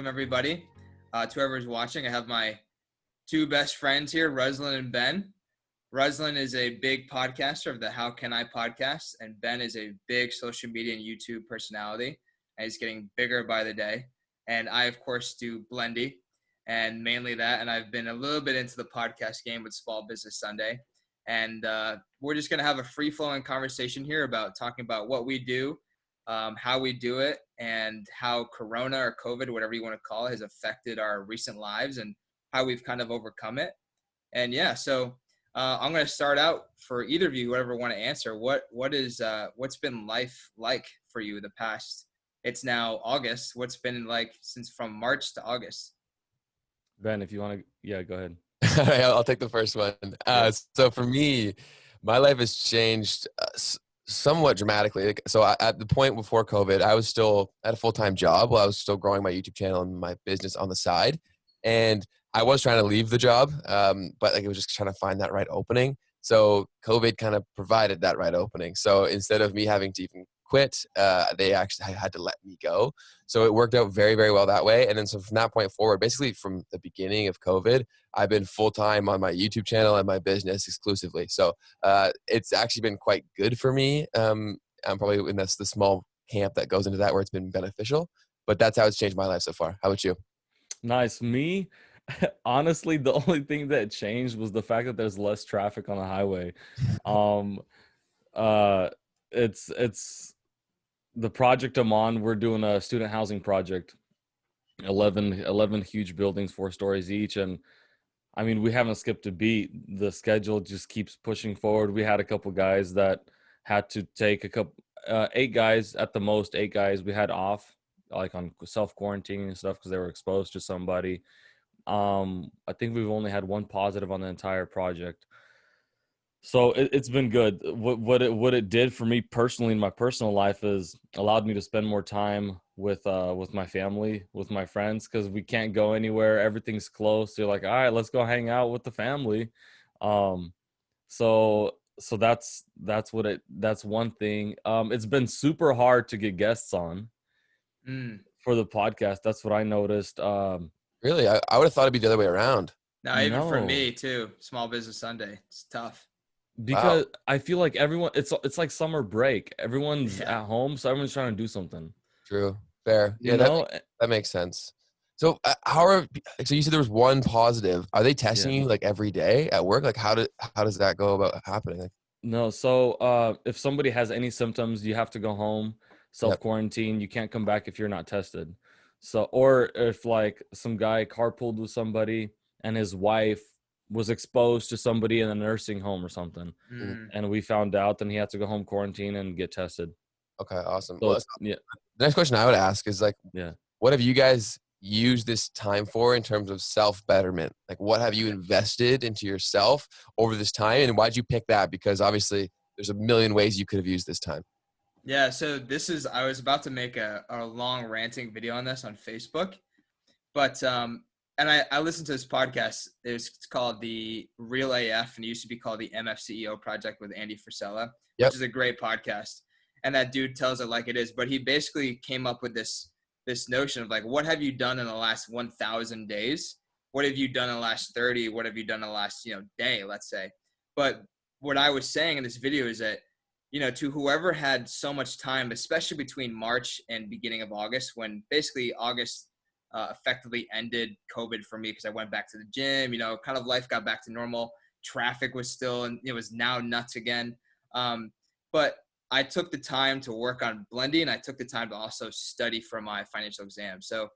welcome everybody. To whoever's watching, I have my two best friends here, Ruslan and Ben. Ruslan is a big podcaster of the How Can I podcast, and Ben is a big social media and YouTube personality, and he's getting bigger by the day. And I, of course, do Blendy, and mainly that. And I've been a little bit into the podcast game with Small Business Sunday. And we're just going to have a free-flowing conversation here about talking about what we do, how we do it, and how Corona or COVID, whatever you want to call it, has affected our recent lives and how we've kind of overcome it. And yeah, so I'm going to start out for either of you, whoever want to answer. What's been life like for you the past? It's now August. What's been like since from March to August? Ben, if you want to, go ahead. All right, I'll take the first one. So for me, my life has changed somewhat dramatically. So at the point before COVID, I was still at a full-time job while I was still growing my YouTube channel and my business on the side. And I was trying to leave the job, but it was just trying to find that right opening. So COVID kind of provided that right opening. So instead of me having to even quit, they actually had to let me go. So it worked out very, very well that way. And then so from that point forward, basically from the beginning of COVID, I've been full-time on my YouTube channel and my business exclusively. So it's actually been quite good for me. I'm probably in the small camp that goes into that where it's been beneficial, but that's how it's changed my life so far. How about you? Nice. Me, honestly, the only thing that changed was the fact that there's less traffic on the highway. It's the project I'm on. We're doing a student housing project, 11 huge buildings, 4 stories each. And I mean, we haven't skipped a beat. The schedule just keeps pushing forward. We had a couple guys that had to take 8 guys at the most, 8 guys we had off, like on self-quarantining and stuff because they were exposed to somebody. I think we've only had 1 positive on the entire project. So it's been good. What it did for me personally in my personal life is allowed me to spend more time with my family, with my friends, because we can't go anywhere. Everything's closed. So you're like, all right, let's go hang out with the family. So that's one thing. It's been super hard to get guests on for the podcast. That's what I noticed. Really? I would have thought it'd be the other way around. No, even for me too. Small Business Sunday, it's tough. Because wow. I feel like everyone, it's like summer break. Everyone's at home, so everyone's trying to do something. True. Fair. Yeah, that makes sense. So so you said there was 1 positive. Are they testing you like every day at work? Like how does that go about happening? No. So if somebody has any symptoms, you have to go home, self-quarantine. You can't come back if you're not tested. So, or if like some guy carpooled with somebody and his wife was exposed to somebody in a nursing home or something, and we found out, then he had to go home, quarantine, and get tested. Okay, awesome. So, the next question I would ask is like, what have you guys used this time for in terms of self-betterment? Like, what have you invested into yourself over this time, and why'd you pick that? Because obviously, there's a million ways you could have used this time. Yeah, so I was about to make a long ranting video on this on Facebook, but and I listened to this podcast. It's called the Real AF, and it used to be called the MFCEO Project with Andy Frisella, which is a great podcast. And that dude tells it like it is. But he basically came up with this notion of like, what have you done in the last 1,000 days? What have you done in the last 30? What have you done in the last day, let's say? But what I was saying in this video is that, to whoever had so much time, especially between March and beginning of August, when basically August effectively ended COVID for me because I went back to the gym, kind of life got back to normal. Traffic was still, and it was now nuts again. But I took the time to work on Blendy, and I took the time to also study for my financial exam. So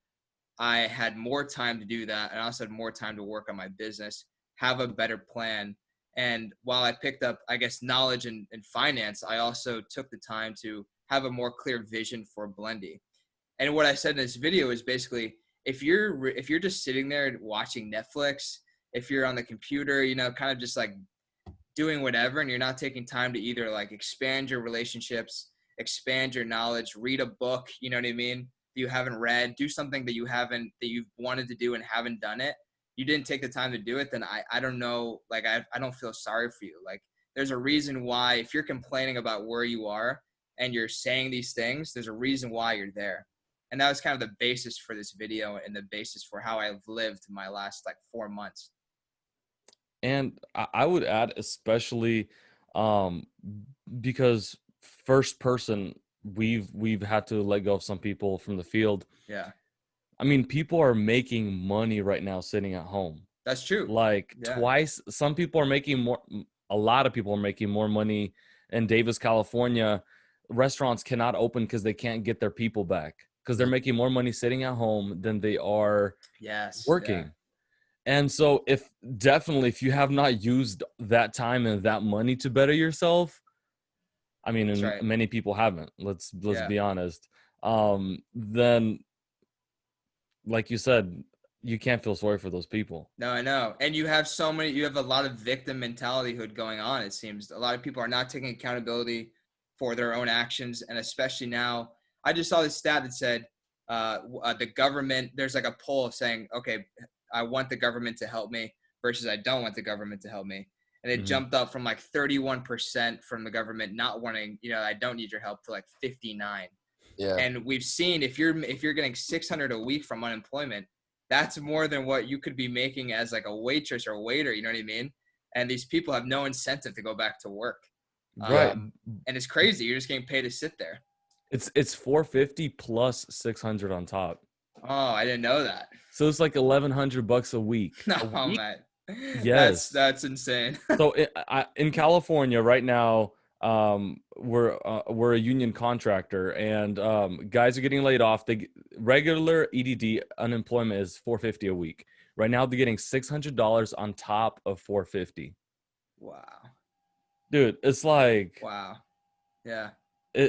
I had more time to do that. And I also had more time to work on my business, have a better plan. And while I picked up, I guess, knowledge in finance, I also took the time to have a more clear vision for Blendy. And what I said in this video is basically, if you're just sitting there watching Netflix, if you're on the computer, kind of just like doing whatever, and you're not taking time to either like expand your relationships, expand your knowledge, read a book, you know what I mean, that you haven't read, do something that you've wanted to do and haven't done it, you didn't take the time to do it, then I don't know, like I don't feel sorry for you. Like there's a reason why, if you're complaining about where you are and you're saying these things, there's a reason why you're there. And that was kind of the basis for this video and the basis for how I've lived my last like 4 months. And I would add, especially um, because first person, we've had to let go of some people from the field. Yeah, I mean, people are making money right now sitting at home. that's true. Like Yeah. twice, some people are making more. A lot of people are making more money in Davis, California. Restaurants cannot open because they can't get their people back because they're making more money sitting at home than they are Yes. Yeah. working. And so if you have not used that time and that money to better yourself, I mean, That's and right. many people haven't, let's Yeah. be honest. Then like you said, you can't feel sorry for those people. No, I know. And you have a lot of victim mentality hood going on. It seems a lot of people are not taking accountability for their own actions. And especially now, I just saw this stat that said the government, there's like a poll saying, okay, I want the government to help me versus I don't want the government to help me. And it jumped up from like 31% from the government not wanting, I don't need your help, to like 59. Yeah. And we've seen if you're getting 600 a week from unemployment, that's more than what you could be making as like a waitress or a waiter. You know what I mean? And these people have no incentive to go back to work. Right. And it's crazy. You're just getting paid to sit there. It's 450 plus 600 on top. Oh, I didn't know that. So it's like $1,100 a week. No, A week? man. Yes. That's insane. So in California right now, we're a union contractor, and guys are getting laid off. Regular EDD unemployment is $450 a week. Right now, they're getting $600 on top of $450. Wow. Dude, it's like Wow. Yeah.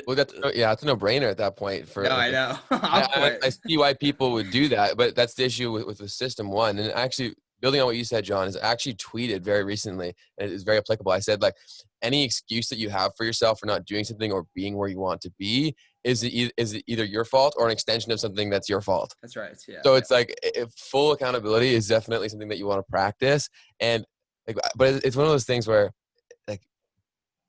Well, that's a no-brainer at that point. No, I know. I see why people would do that, but that's the issue with the system one. And actually, building on what you said, John, is I actually tweeted very recently, and it's very applicable. I said, like, any excuse that you have for yourself for not doing something or being where you want to be is it either your fault or an extension of something that's your fault. That's right. Yeah. So it's like full accountability is definitely something that you want to practice, and like, but it's one of those things where like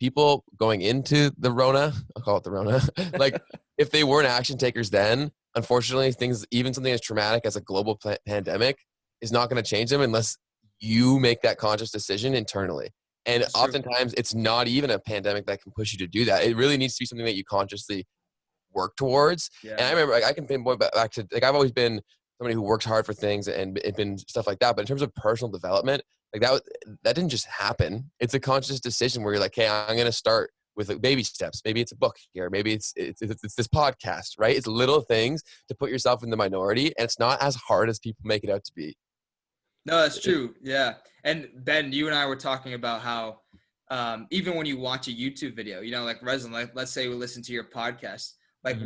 people going into the Rona, I'll call it the Rona, like if they weren't action takers then, unfortunately, even something as traumatic as a global pandemic is not going to change them unless you make that conscious decision internally. And oftentimes it's not even a pandemic that can push you to do that. It really needs to be something that you consciously work towards. Yeah. And I remember I can pinpoint back to, like, I've always been somebody who works hard for things and been stuff like that. But in terms of personal development, like that didn't just happen. It's a conscious decision where you're like, hey, I'm going to start with like baby steps. Maybe it's a book here. Maybe it's this podcast, right? It's little things to put yourself in the minority. And it's not as hard as people make it out to be. No, that's true. Yeah. And Ben, you and I were talking about how even when you watch a YouTube video, like Resin, like let's say we listen to your podcast, like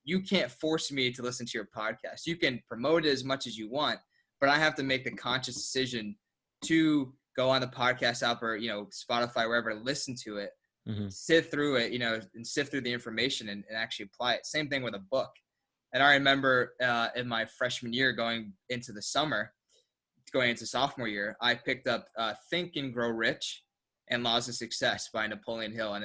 you can't force me to listen to your podcast. You can promote it as much as you want, but I have to make the conscious decision to go on the podcast app or, Spotify, wherever, listen to it, sit through it, and sift through the information and actually apply it. Same thing with a book. And I remember in my freshman year going into sophomore year, I picked up Think and Grow Rich and Laws of Success by Napoleon Hill. And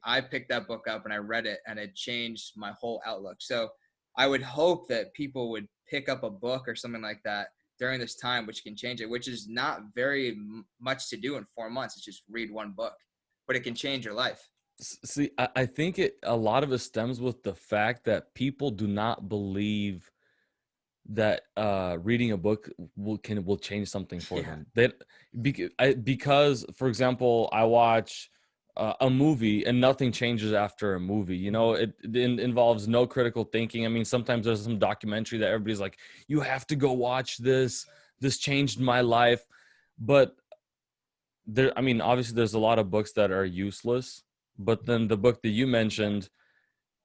I picked that book up and I read it and it changed my whole outlook. So I would hope that people would pick up a book or something like that during this time, which can change it, which is not very much to do in 4 months. It's just read one book, but it can change your life. See, I think a lot of it stems with the fact that people do not believe that reading a book will change something for them. Because for example, I watch a movie and nothing changes after a movie. It involves no critical thinking. I mean, sometimes there's some documentary that everybody's like, you have to go watch this changed my life. But obviously there's a lot of books that are useless, but then the book that you mentioned,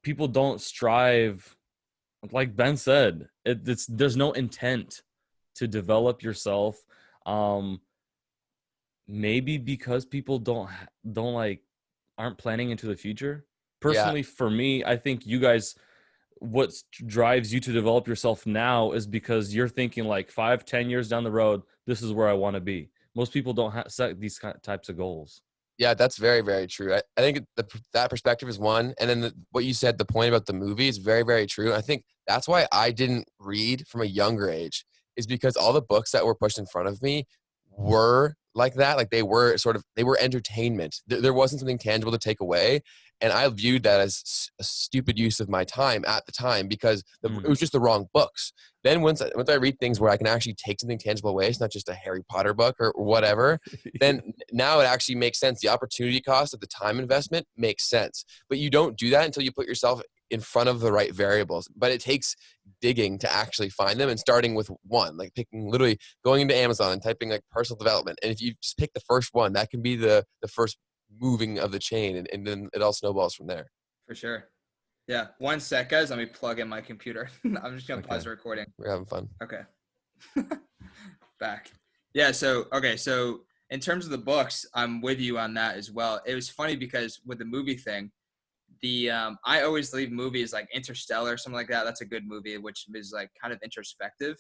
people don't strive. Like Ben said, there's no intent to develop yourself. Maybe because people aren't planning into the future. Personally, for me, I think you guys, what drives you to develop yourself now is because you're thinking like 5-10 years down the road, this is where I want to be. Most people don't set these types of goals. Yeah, that's very, very true. I think that perspective is one. And then what you said, the point about the movie is very, very true. I think that's why I didn't read from a younger age, is because all the books that were pushed in front of me were like that. Like they were entertainment. There wasn't something tangible to take away. And I viewed that as a stupid use of my time at the time, because it was just the wrong books. Then once I read things where I can actually take something tangible away, it's not just a Harry Potter book or whatever, then now it actually makes sense. The opportunity cost of the time investment makes sense. But you don't do that until you put yourself in front of the right variables. But it takes digging to actually find them, and starting with one, like literally going into Amazon and typing like personal development. And if you just pick the first one, that can be the first moving of the chain, and then it all snowballs from there. For sure. Yeah. 1 sec, guys. Let me plug in my computer. I'm just going to pause Okay. the recording. We're having fun. Okay. Back. Yeah. So in terms of the books, I'm with you on that as well. It was funny because with the movie thing, I always leave movies like Interstellar or something like that. That's a good movie, which is like kind of introspective.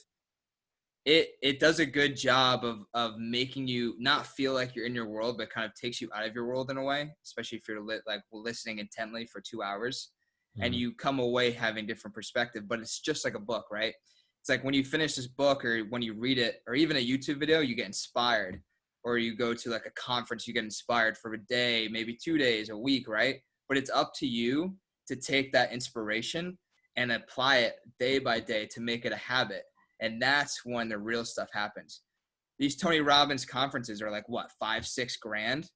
It does a good job of making you not feel like you're in your world, but kind of takes you out of your world in a way, especially if you're listening intently for 2 hours, and you come away having different perspective. But it's just like a book, right? It's like when you finish this book, or when you read it, or even a YouTube video, you get inspired, or you go to like a conference, you get inspired for a day, maybe 2 days, a week, right? But it's up to you to take that inspiration and apply it day by day to make it a habit. And that's when the real stuff happens. These Tony Robbins conferences are like, what, 5-6 grand?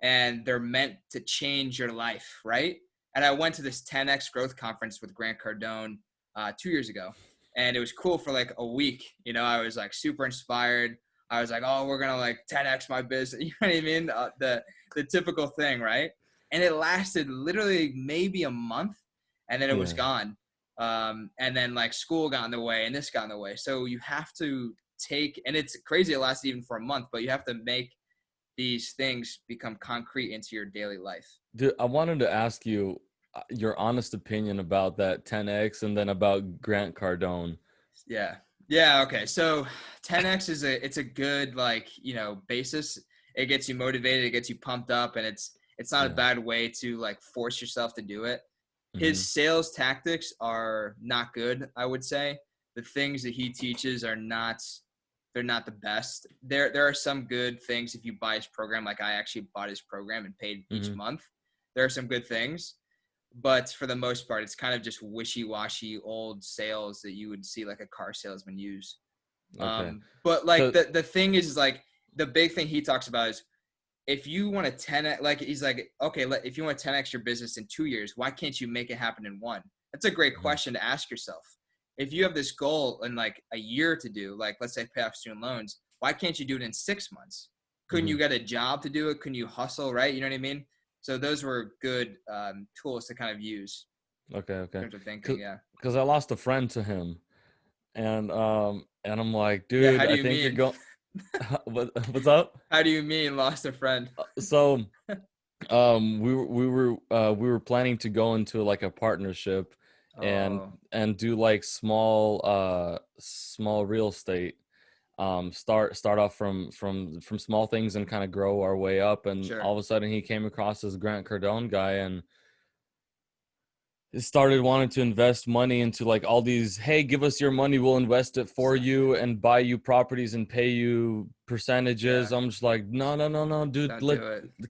And they're meant to change your life, right? And I went to this 10X growth conference with Grant Cardone 2 years ago. And it was cool for like a week. You know, I was like super inspired. I was like, oh, we're going to like 10X my business. You know what I mean? The typical thing, right? And it lasted literally maybe a month, and then it was gone. And then like school got in the way, and this got in the way. So you have to take, and it's crazy it lasted even for a month, but you have to make these things become concrete into your daily life. Dude, I wanted to ask you your honest opinion about that 10X and then about Grant Cardone. Yeah. Yeah. Okay. So 10X it's a good, like, basis. It gets you motivated. It gets you pumped up, and it's not a bad way to like force yourself to do it. His sales tactics are not good, I would say. The things that he teaches they're not the best. There are some good things if you buy his program. Like I actually bought his program and paid each month. There are some good things, but for the most part, it's kind of just wishy-washy old sales that you would see like a car salesman use. Okay. But like the thing is like the big thing he talks about is, if you want to 10x, like he's like, okay, if you want to 10x your business in 2 years, why can't you make it happen in one? That's a great question to ask yourself. If you have this goal in like a year to do, like let's say pay off student loans, why can't you do it in 6 months? Couldn't you get a job to do it? Couldn't you hustle, right? You know what I mean? So those were good tools to kind of use. Okay. In terms of thinking, yeah. Because I lost a friend to him, and I'm like, dude, Yeah, how do I you think mean? you're going. What's up? How do you mean lost a friend? So, we were planning to go into like a partnership and do like small real estate. Start off from small things and kind of grow our way up. And all of a sudden he came across this Grant Cardone guy and started wanting to invest money into like all these, hey, give us your money, we'll invest it for you and buy you properties and pay you percentages. I'm just like, no, dude,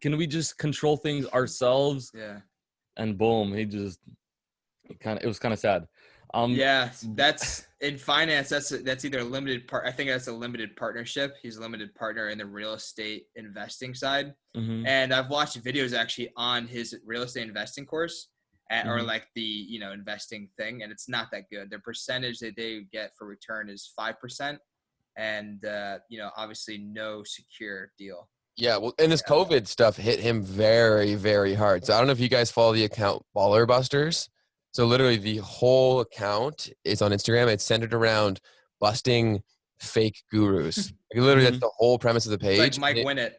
can we just control things ourselves? Yeah. And boom, it was kind of sad. Yeah, that's in finance. That's either a limited part. I think that's a limited partnership. He's a limited partner in the real estate investing side. And I've watched videos actually on his real estate investing course, or like the investing thing, and it's not that good. Their percentage that they get for return is 5%, and obviously no secure deal. Yeah, well, and this COVID stuff hit him very, very hard. So I don't know if you guys follow the account Baller Busters. So literally the whole account is on Instagram. It's centered around busting fake gurus. Like literally, that's the whole premise of the page. It's like Mike Winnett.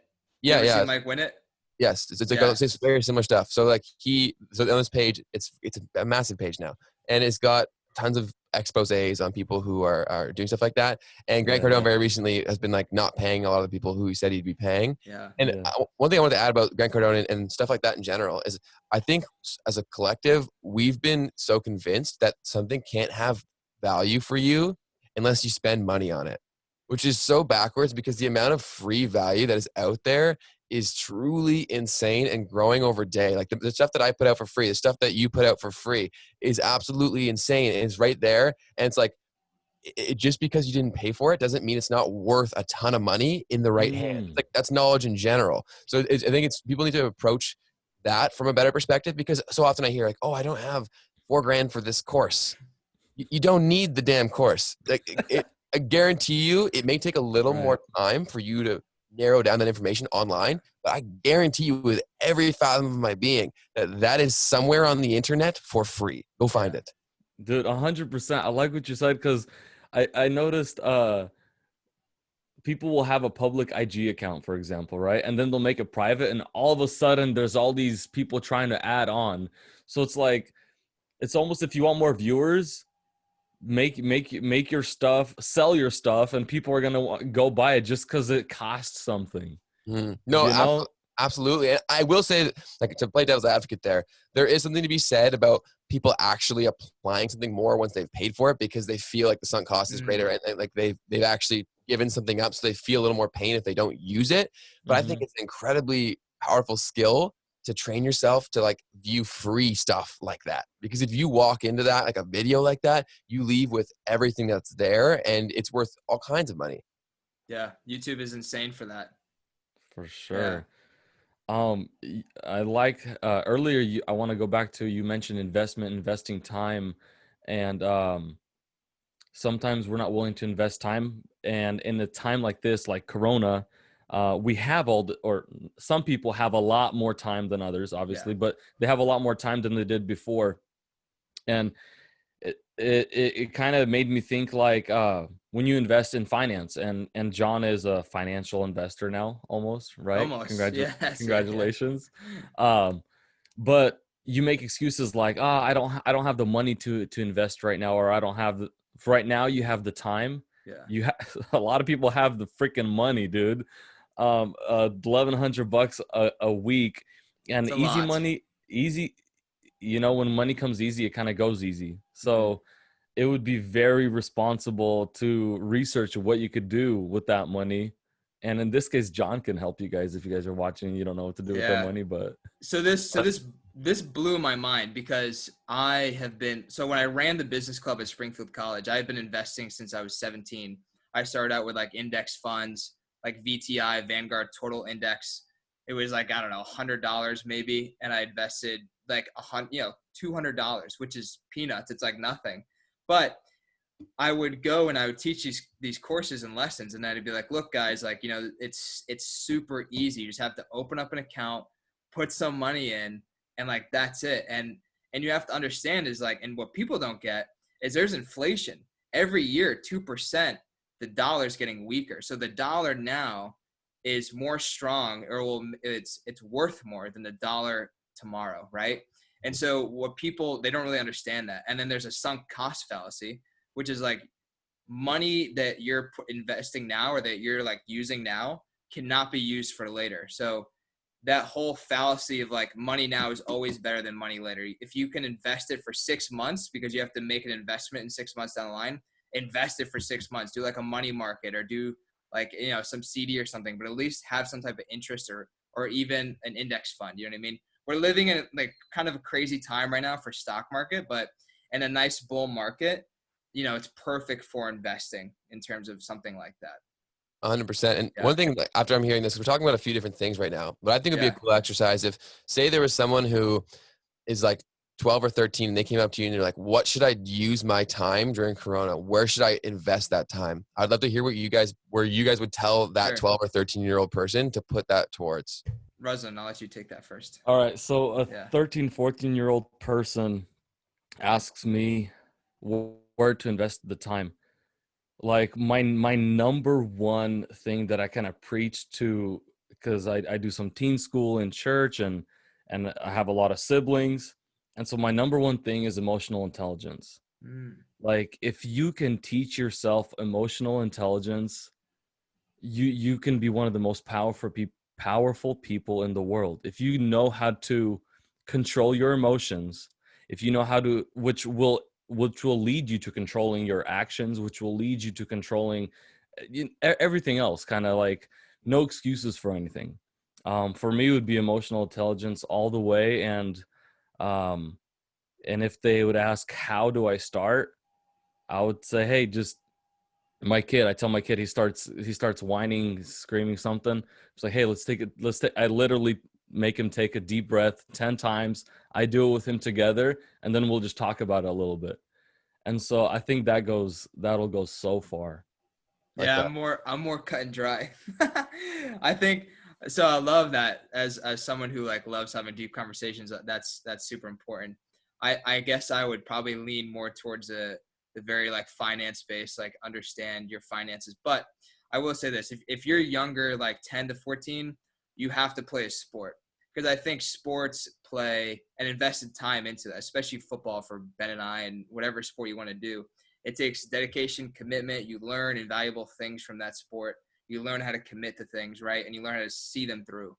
Yeah, you ever seen Mike Winnett? Yes, it's very similar stuff. So like so on this page, it's a massive page now, and it's got tons of exposés on people who are doing stuff like that. And Grant Cardone very recently has been like not paying a lot of the people who he said he'd be paying. Yeah. And one thing I wanted to add about Grant Cardone and stuff like that in general is I think as a collective, we've been so convinced that something can't have value for you unless you spend money on it, which is so backwards because the amount of free value that is out there is truly insane and growing over day. Like the stuff that I put out for free, the stuff that you put out for free is absolutely insane. And it's right there. And it's like, just because you didn't pay for it doesn't mean it's not worth a ton of money in the right hand. It's like that's knowledge in general. So I think it's people need to approach that from a better perspective, because so often I hear like, oh, I don't have $4,000 for this course. You don't need the damn course. Like I guarantee you it may take a little more time for you to narrow down that information online, but I guarantee you with every fathom of my being that is somewhere on the internet for free. Go find it. Dude, 100%. I like what you said, because I noticed people will have a public IG account, for example, right? And then they'll make it private, and all of a sudden there's all these people trying to add on. So it's like, it's almost, if you want more viewers, make your stuff, sell your stuff, and people are gonna go buy it just because it costs something. No, you know? absolutely. And I will say, like, to play devil's advocate there is something to be said about people actually applying something more once they've paid for it, because they feel like the sunk cost is greater, and like they've actually given something up, so they feel a little more pain if they don't use it. But I think it's an incredibly powerful skill to train yourself to like view free stuff like that, because if you walk into that, like a video like that, you leave with everything that's there, and it's worth all kinds of money. Yeah, YouTube is insane for that. For sure. I like earlier, I want to go back to, you mentioned investing time, and sometimes we're not willing to invest time. And in a time like this, like Corona, we have or some people have a lot more time than others, obviously, but they have a lot more time than they did before. And it kind of made me think, like, when you invest in finance, and John is a financial investor now, almost, right? Almost. Congratulations. But you make excuses like, I don't have the money to invest right now, or I don't have right now. You have the time. Yeah. A lot of people have the freaking money, dude. $1,100 a week, and It's a easy lot. money, easy. When money comes easy, it kind of goes easy. So it would be very responsible to research what you could do with that money. And in this case, John can help you guys if you guys are watching. You don't know what to do with that money, but this blew my mind, because when I ran the business club at Springfield College, I had been investing since I was 17. I started out with like index funds, like VTI, Vanguard Total Index. It was like, I don't know, $100 maybe, and I invested like $200, which is peanuts. It's like nothing. But I would go and I would teach these courses and lessons, and I'd be like, look, guys, like, it's super easy. You just have to open up an account, put some money in, and like, that's it. And you have to understand is like, and what people don't get is there's inflation every year, 2%, the dollar's getting weaker. So the dollar now is more strong, or it's worth more than the dollar tomorrow. Right. And so they don't really understand that. And then there's a sunk cost fallacy, which is like, money that you're investing now, or that you're like using now, cannot be used for later. So that whole fallacy of like, money now is always better than money later. If you can invest it for 6 months, because you have to make an investment in 6 months down the line, invest it for 6 months, do like a money market, or do like, some CD or something, but at least have some type of interest, or even an index fund. You know what I mean? We're living in like kind of a crazy time right now for stock market, but in a nice bull market, it's perfect for investing in terms of something like that. 100%. And one thing, like, after I'm hearing this, we're talking about a few different things right now, but I think it'd be a cool exercise if, say, there was someone who is like 12 or 13 and they came up to you and they're like, what should I use my time during Corona? Where should I invest that time? I'd love to hear where you guys would tell that 12 or 13-year-old person to put that towards. Ruslan, I'll let you take that first. All right. So a 13, 14-year-old person asks me where to invest the time. Like my number one thing that I kind of preach to, because I do some teen school in church, and I have a lot of siblings. And so my number one thing is emotional intelligence. Like if you can teach yourself emotional intelligence, you can be one of the most powerful people in the world. If you know how to control your emotions, if you know how to, which will lead you to controlling your actions, which will lead you to controlling everything else. Kind of like no excuses for anything. For me, it would be emotional intelligence all the way. Um, and if they would ask, how do I start? I would say, hey, just I tell my kid, he starts whining, screaming something. It's like, hey, I literally make him take a deep breath 10 times. I do it with him together, and then we'll just talk about it a little bit. And so I think that'll go so far. Like Yeah, that. I'm more cut and dry. I think so. I love that as someone who like loves having deep conversations. That's super important. I guess I would probably lean more towards the very like finance based, like understand your finances. But I will say this: if you're younger, like 10 to 14, you have to play a sport, because I think sports play and invested time into that, especially football for Ben and I, and whatever sport you want to do. It takes dedication, commitment. You learn invaluable things from that sport. You learn how to commit to things, right? And you learn how to see them through.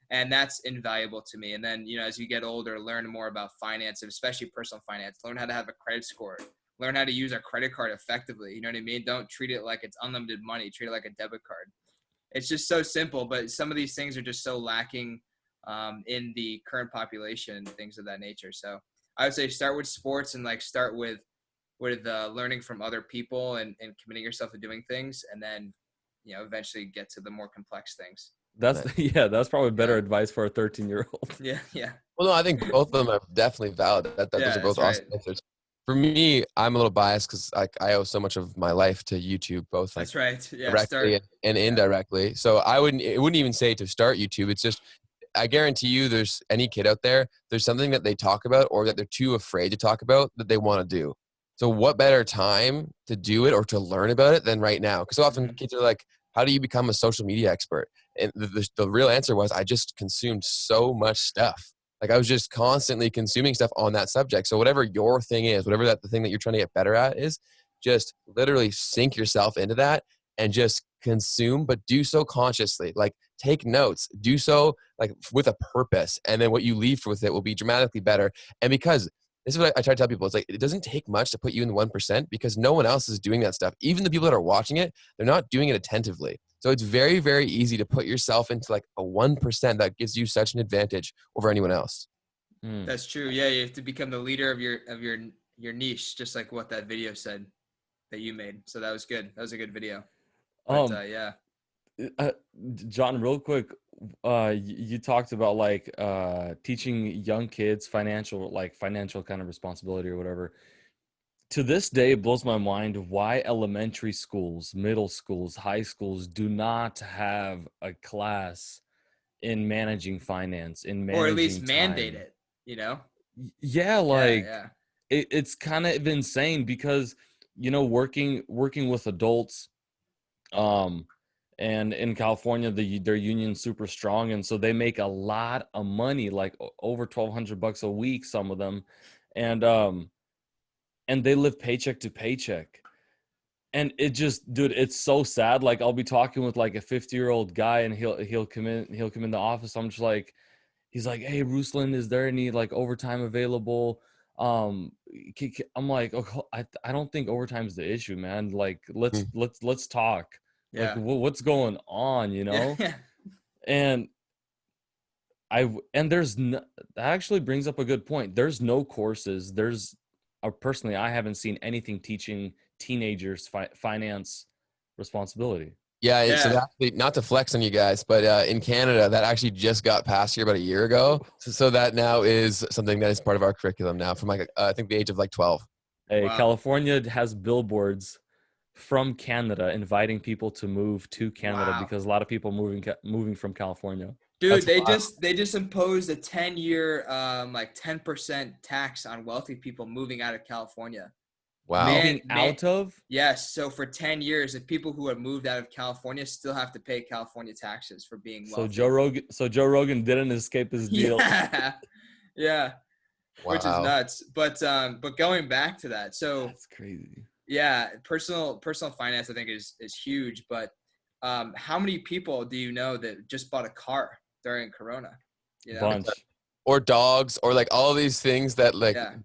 And that's invaluable to me. And then, as you get older, learn more about finance, and especially personal finance. Learn how to have a credit score. Learn how to use a credit card effectively. You know what I mean? Don't treat it like it's unlimited money. Treat it like a debit card. It's just so simple, but some of these things are just so lacking in the current population, things of that nature. So I would say start with sports, and like start with learning from other people, and committing yourself to doing things, and then eventually get to the more complex things. That's yeah, that's probably better Yeah. advice for a 13-year-old. Yeah. Yeah. Well, no, I think both of them are definitely valid. That those Yeah, are both that's awesome right. answers. For me, I'm a little biased because I owe so much of my life to YouTube, both like That's right. Yeah, directly start. and Yeah. indirectly. So it wouldn't even say to start YouTube. It's just, I guarantee you, there's any kid out there, there's something that they talk about or that they're too afraid to talk about that they want to do. So what better time to do it or to learn about it than right now? Because often Mhm. kids are like, how do you become a social media expert? And the real answer was, I just consumed so much stuff. Like I was just constantly consuming stuff on that subject. So whatever your thing is, whatever the thing that you're trying to get better at is, just literally sink yourself into that and just consume, but do so consciously. Like take notes, do so like with a purpose, and then what you leave with it will be dramatically better. And because this is what I try to tell people, it's like it doesn't take much to put you in the 1% because no one else is doing that stuff. Even the people that are watching it, they're not doing it attentively. So it's very, very easy to put yourself into like a 1% that gives you such an advantage over anyone else. Mm. That's true. Yeah, you have to become the leader of your niche, just like what that video said that you made. So that was good. That was a good video. But Um, yeah. uh, John, real quick, you talked about like teaching young kids financial kind of responsibility or whatever. To this day, it blows my mind why elementary schools, middle schools, high schools do not have a class in managing finance, in Or at least managing mandate time. it. Yeah, Yeah, like yeah. it's kind of insane because working with adults, um, and in California, their union's super strong, and so they make a lot of money, like over $1,200 a week, some of them, and they live paycheck to paycheck. And it just, dude, it's so sad. Like I'll be talking with like a 50-year-old guy, and he'll come in the office. I'm just like, he's like, hey, Ruslan, is there any like overtime available? Um, I'm like, oh, I don't think overtime's the issue, man. Like Mm. let's talk. Like Yeah. what's going on, Yeah. Yeah. And and there's no, that actually brings up a good point. There's no courses. Personally, I haven't seen anything teaching teenagers finance responsibility. Yeah, so Yeah. that not to flex on you guys, but in Canada, that actually just got passed here about a year ago. So that now is something that is part of our curriculum now, from like I think the age of like 12. Hey, Wow. California has billboards from Canada inviting people to move to Canada Wow. because a lot of people moving from California. Dude, That's they wild. just imposed a 10-year like 10% tax on wealthy people moving out of California. Wow. Man, Moving out of. yes. So for 10 years, the people who have moved out of California still have to pay California taxes for being So wealthy. Joe Rogan didn't escape his deal. Yeah. Yeah. which is Wow. nuts. But going back to that, so That's crazy. yeah, personal finance I think is huge. But how many people do you know that just bought a car during Corona? You know? Bunch. Or dogs, or like all these things that like Yeah.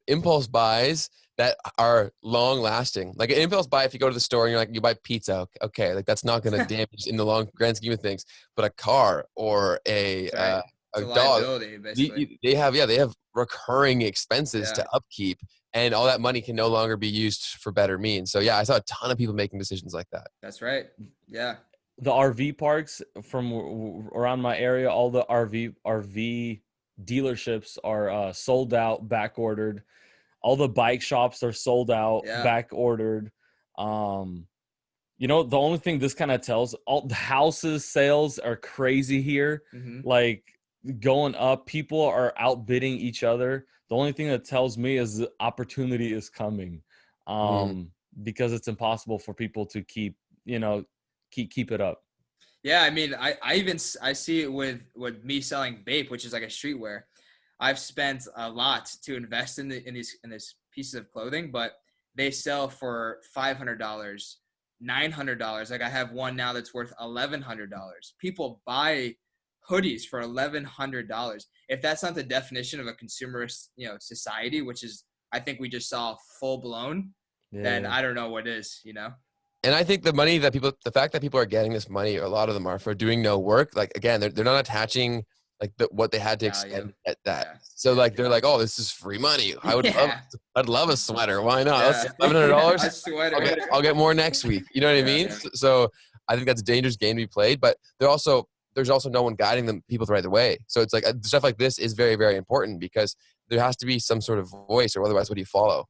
impulse buys that are long lasting. Like an impulse buy, if you go to the store and you're like, you buy pizza, okay, like that's not going to damage in the long grand scheme of things. But a car or That's right. It's a a dog, liability, basically. they have recurring expenses Yeah. to upkeep, and all that money can no longer be used for better means. So yeah, I saw a ton of people making decisions like that. That's right. Yeah. The RV parks from around my area, all the RV dealerships are sold out, back ordered. All the bike shops are sold out, Yeah. back ordered. The only thing this kind of tells, all the houses sales are crazy here, Mm-hmm. like going up. People are outbidding each other. The only thing that tells me is the opportunity is coming, Mm. because it's impossible for people to keep it up. Yeah, I mean, I see it with me selling vape, which is like a streetwear. I've spent a lot to invest in these pieces of clothing, but they sell for $500, $900. Like I have one now that's worth $1,100. People buy hoodies for $1,100. If that's not the definition of a consumerist, society, which is I think we just saw full blown, then Yeah. I don't know what is. And I think the fact that people are getting this money, a lot of them are for doing no work. Like again, they're not attaching like what they had to Value. expend at that. Yeah. So Yeah. like they're like, oh, this is free money. Yeah. I'd love a sweater. Why not? Yeah. $1,100. A sweater. I'll get more next week. You know what I Yeah. mean? So I think that's a dangerous game to be played. But there's also no one guiding them people the right way. So it's like stuff like this is very, very important because there has to be some sort of voice, or otherwise, what do you follow?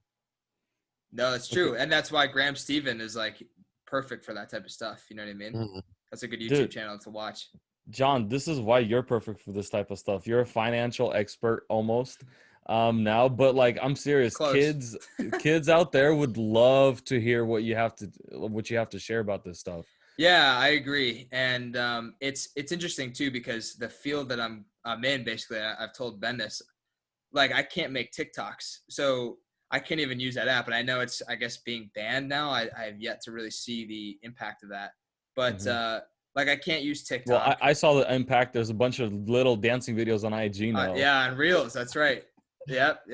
No, that's true. And that's why Graham Stephan is like perfect for that type of stuff. You know what I mean? Mhm. That's a good YouTube Dude, channel to watch. John, this is why you're perfect for this type of stuff. You're a financial expert almost now, but like I'm serious, Close. kids out there would love to hear what you have to share about this stuff. Yeah, I agree. And it's interesting too because the field that I'm in, basically, I've told Ben this, like I can't make TikToks. So I can't even use that app. And I know it's, I guess, being banned now. I have yet to really see the impact of that. But Mhm. like I can't use Well, TikTok. I saw the impact. There's a bunch of little dancing videos on IG now. Yeah, on Reels. That's right. Yep.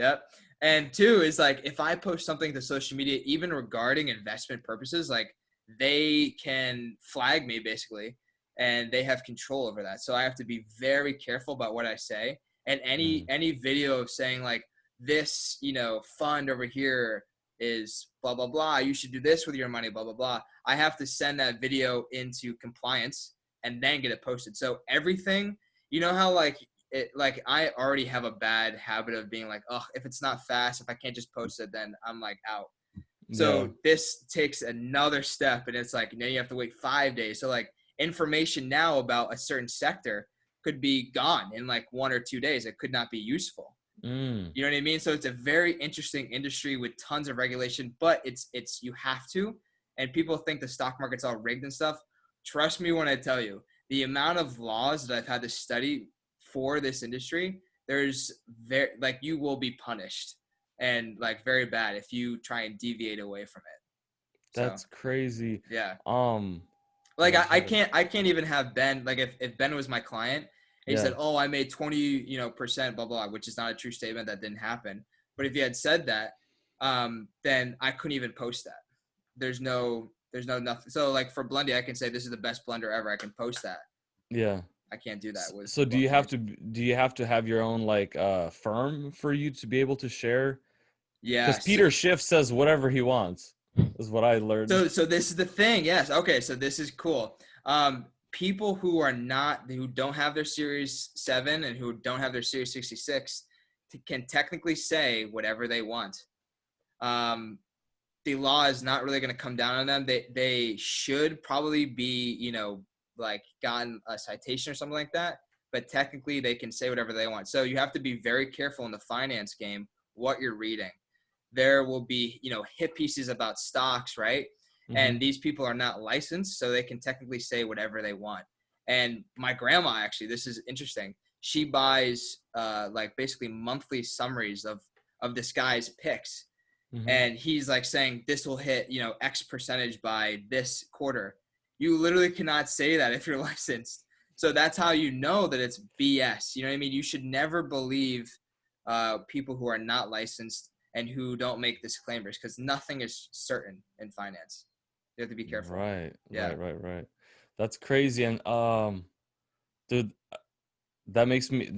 And two is like if I post something to social media, even regarding investment purposes, like they can flag me basically, and they have control over that. So I have to be very careful about what I say. And any video of saying like this, fund over here is blah blah blah. You should do this with your money, blah blah blah. I have to send that video into compliance and then get it posted. So everything, how like I already have a bad habit of being like, oh, if it's not fast, if I can't just post it, then I'm like out. So this takes another step, and it's like now you have to wait 5 days. So like information now about a certain sector could be gone in like 1 or 2 days. It could not be useful. You know what I mean? So it's a very interesting industry with tons of regulation, but it's you have to. And people think the stock market's all rigged and stuff. Trust me when I tell you, the amount of laws that I've had to study for this industry, there's you will be punished and like very bad if you try and deviate away from it. That's So, crazy. yeah. Oh Like my I God. can't even have Ben, like if Ben was my client and he Yeah. said, oh, I made 20% blah blah, which is not a true statement, that didn't happen. But if he had said that, then I couldn't even post that. There's no nothing. So like for Blendy, I can say this is the best blender ever. I can post that. Yeah. I can't do that with So do you have Buffalo. to have your own like firm for you to be able to share? Yeah. Because Peter Schiff says whatever he wants, is what I learned. So this is the thing. Yes. Okay. So this is cool. People who don't have their Series 7 and who don't have their Series 66 can technically say whatever they want. The law is not really going to come down on them. They should probably be, like gotten a citation or something like that. But technically they can say whatever they want. So you have to be very careful in the finance game what you're reading. There will be, hit pieces about stocks, right? And these people are not licensed, so they can technically say whatever they want. And my grandma, actually, this is interesting. she buys like basically monthly summaries of this guy's picks. Mhm. And he's like saying this will hit, you know, X percentage by this quarter. You literally cannot say that if you're licensed. So that's how you know that it's BS. You know what I mean? You should never believe people who are not licensed and who don't make disclaimers, because nothing is certain in finance. You have to be careful. Right, Yeah. right. That's crazy. And dude, that makes me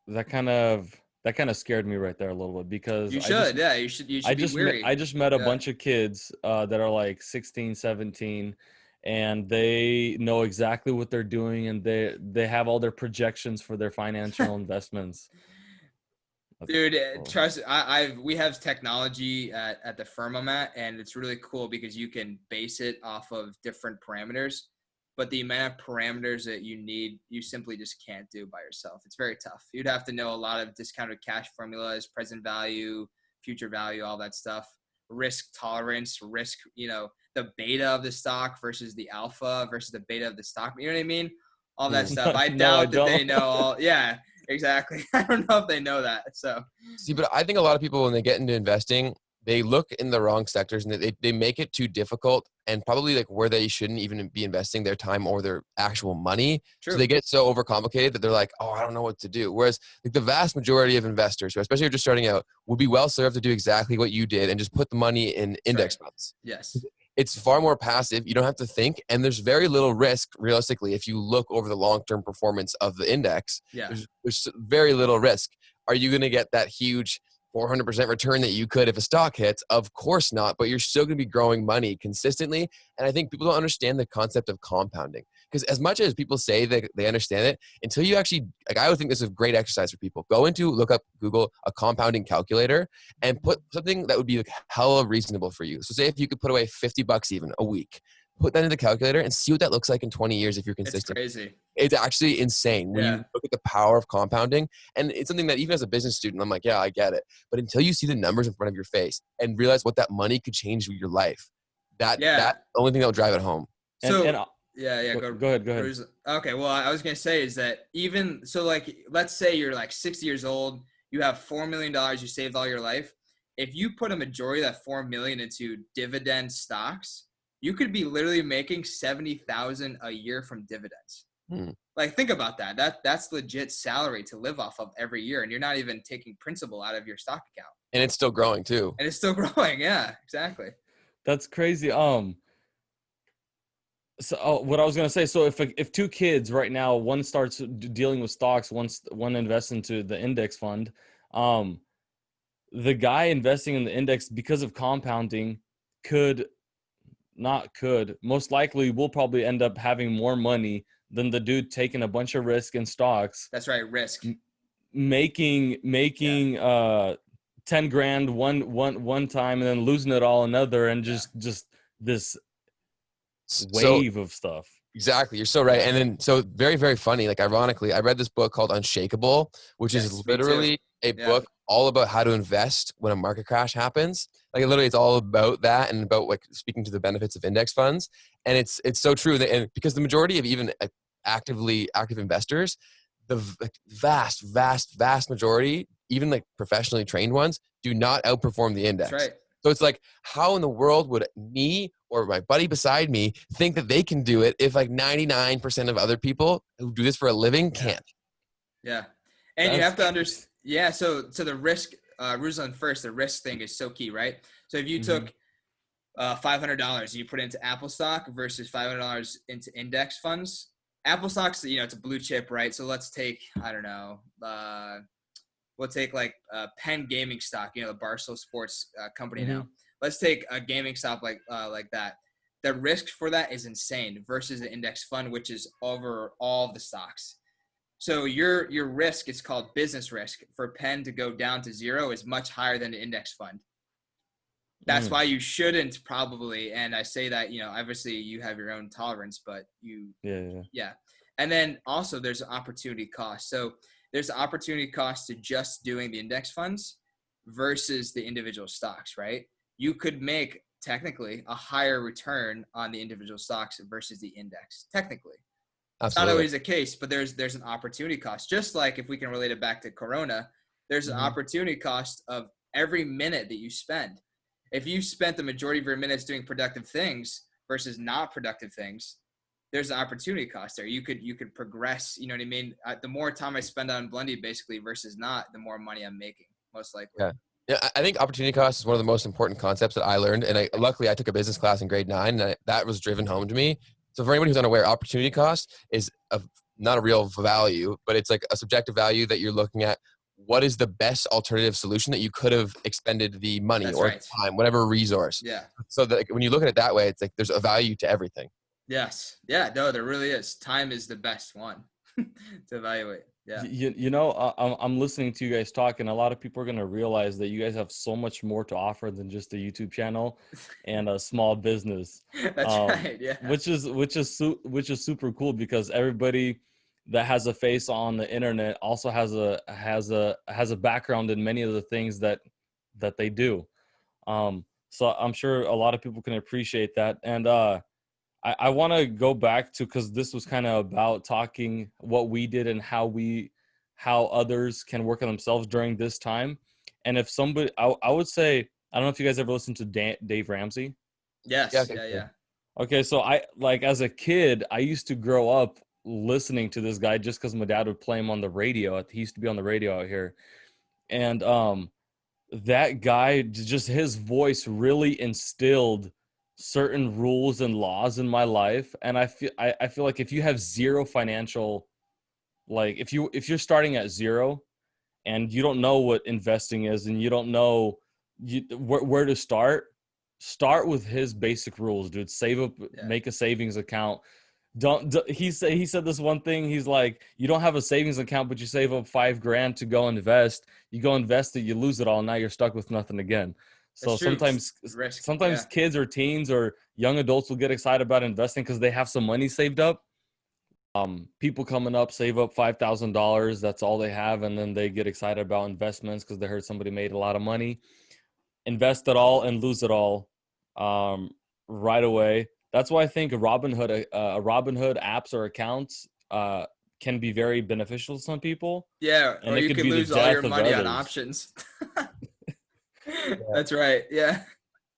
that kind of scared me right there a little bit, because You should. Yeah. You should be I weary. just met a Yeah. bunch of kids that are like 16, 17, and they know exactly what they're doing, and they have all their projections for their financial investments. Dude, Oh. trust we have technology at the firm I'm at, and it's really cool because you can base it off of different parameters, but the amount of parameters that you need, you simply just can't do by yourself. It's very tough. You'd have to know a lot of discounted cash formulas, present value, future value, all that stuff, risk tolerance, risk, you know, the beta of the stock versus the alpha versus the beta of the stock. You know what I mean? All that stuff. I No, I doubt that they don't. know all. Yeah. Exactly. I don't know if they know that. So See, but I think a lot of people, when they get into investing, they look in the wrong sectors and they make it too difficult, and probably like where they shouldn't even be investing their time or their actual money. true. So they get so overcomplicated that they're like, oh, I don't know what to do. Whereas like the vast majority of investors, especially if you're just starting out, would be well served to do exactly what you did and just put the money in index funds. Yes. It's far more passive. You don't have to think, and there's very little risk realistically if you look over the long-term performance of the index. Yeah. There's very little risk. Are you going to get that huge 400% return that you could if a stock hits? Of course not, but you're still going to be growing money consistently. And I think people don't understand the concept of compounding, because as much as people say that they understand it, until you actually, like, I would think this is a great exercise for people. Look up, Google a compounding calculator and put something that would be like hella reasonable for you. So say if you could put away $50 even a week, put that in the calculator and see what that looks like in 20 years if you're It's consistent. crazy. It's actually insane when Yeah. you look at the power of compounding. And it's something that even as a business student, I'm like, yeah, I get it. But until you see the numbers in front of your face and realize what that money could change your life, that's Yeah. the only thing that will drive it home. So And yeah. go ahead. Okay. Well, I was going to say is that even so, like, let's say you're like 60 years old, you have $4 million you saved all your life. If you put a majority of that 4 million into dividend stocks, you could be literally making 70,000 a year from dividends. Like, think about that. That's legit salary to live off of every year, and you're not even taking principal out of your stock account. And it's still growing too. And it's still growing. Yeah, exactly. That's crazy. So what I was gonna say, so if two kids right now, one starts dealing with stocks, one invests into the index fund, the guy investing in the index, because of compounding, most likely will probably end up having more money than the dude taking a bunch of risk in stocks. That's right. Risk. Making 10 grand one time and then losing it all another, and just this wave of stuff. Exactly. You're so right. And then, so very, very funny. Like, ironically, I read this book called Unshakable, which is literally a book all about how to invest when a market crash happens. Like, literally, it's all about that and about like speaking to the benefits of index funds. And it's so true. And because the majority of even active investors, the vast majority, even like professionally trained ones, do not outperform the index. That's right. So it's like, how in the world would me or my buddy beside me think that they can do it if like 99% of other people who do this for a living can't? Yeah. And you have to understand. Yeah. So the risk, Ruslan, first, the risk thing is so key, right? So if you took $500 and you put it into Apple stock versus $500 into index funds, Apple stocks, you know, it's a blue chip, right? So let's take, I don't know, we'll take like Penn Gaming stock, you know, the Barstool Sports company now. Let's take a gaming stock like that. The risk for that is insane versus the index fund, which is over all the stocks. So your risk is called business risk. For Penn to go down to zero is much higher than the index fund. That's why you shouldn't probably, and I say that, you know, obviously you have your own tolerance, but yeah. And then also there's an opportunity cost. So there's an opportunity cost to just doing the index funds versus the individual stocks, right? You could make technically a higher return on the individual stocks versus the index, technically. It's not Absolutely. always the case, but there's an opportunity cost. Just like if we can relate it back to Corona, there's an opportunity cost of every minute that you spend. If you spent the majority of your minutes doing productive things versus not productive things, there's an opportunity cost there. You could progress. You know what I mean? The more time I spend on Blendy, basically, versus not, the more money I'm making, most likely. Yeah. Yeah, I think opportunity cost is one of the most important concepts that I learned. And luckily, I took a business class in grade 9, and that was driven home to me. So for anybody who's unaware, opportunity cost is not a real value, but it's like a subjective value that you're looking at. What is the best alternative solution that you could have expended the money That's or right. time, whatever resource? Yeah. So that when you look at it that way, it's like there's a value to everything. Yes. Yeah. No, there really is. Time is the best one to evaluate. Yeah. I'm listening to you guys talk, and a lot of people are going to realize that you guys have so much more to offer than just a YouTube channel and a small business. That's right. Yeah. Which is super cool, because everybody that has a face on the internet also has a background in many of the things that they do. So I'm sure a lot of people can appreciate that. And I want to go back to, because this was kind of about talking what we did and how others can work on themselves during this time. And if somebody, I would say, I don't know if you guys ever listened to Dave Ramsey. Yes. Yeah. Okay, so as a kid, I used to grow up listening to this guy just because my dad would play him on the radio. He used to be on the radio out here, and that guy, just his voice really instilled certain rules and laws in my life. And I feel like if you have zero financial, like if you're starting at zero and you don't know what investing is and you don't know where to start with his basic rules, dude. Save up, make a savings account. He said this one thing. He's like, you don't have a savings account, but you save up $5,000 to go invest. You go invest it, you lose it all. Now you're stuck with nothing again. So sometimes kids or teens or young adults will get excited about investing because they have some money saved up. People coming up save up $5,000. That's all they have. And then they get excited about investments because they heard somebody made a lot of money. Invest it all and lose it all right away. That's why I think Robinhood apps or accounts can be very beneficial to some people. Yeah, and or it you could can be lose the all your death of money on others. options. That's right. Yeah.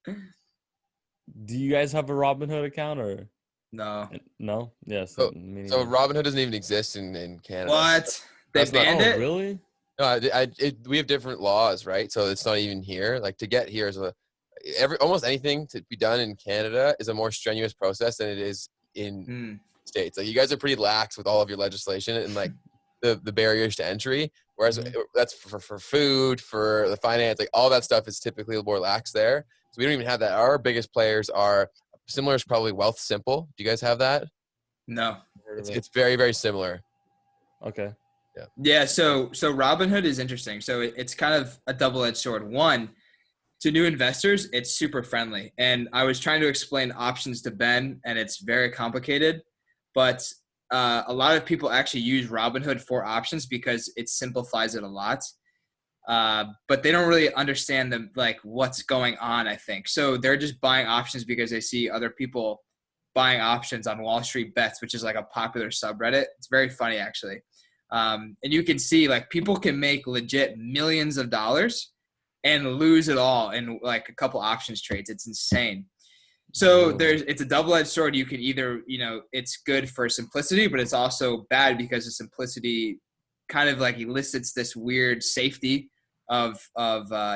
Do you guys have a Robinhood account or no? No. Yes. So Robinhood doesn't even exist in Canada. What? They banned it? Really? No, we have different laws, right? So it's not even here. Like to get here is almost anything to be done in Canada is a more strenuous process than it is in States. Like you guys are pretty lax with all of your legislation and like the barriers to entry. Whereas that's for food, for the finance, like all that stuff is typically more lax there. So we don't even have that. Our biggest players are similar is probably Wealth Simple. Do you guys have that? No. It's very, very similar. Okay. Yeah. So Robinhood is interesting. So it's kind of a double-edged sword. One, to new investors, it's super friendly. And I was trying to explain options to Ben, and it's very complicated. But a lot of people actually use Robinhood for options because it simplifies it a lot. But they don't really understand what's going on, I think. So they're just buying options because they see other people buying options on Wall Street Bets, which is like a popular subreddit. It's very funny, actually. And you can see like people can make legit millions of dollars and lose it all in like a couple options trades. It's insane. So it's a double-edged sword. You can either, it's good for simplicity, but it's also bad because the simplicity kind of like elicits this weird safety of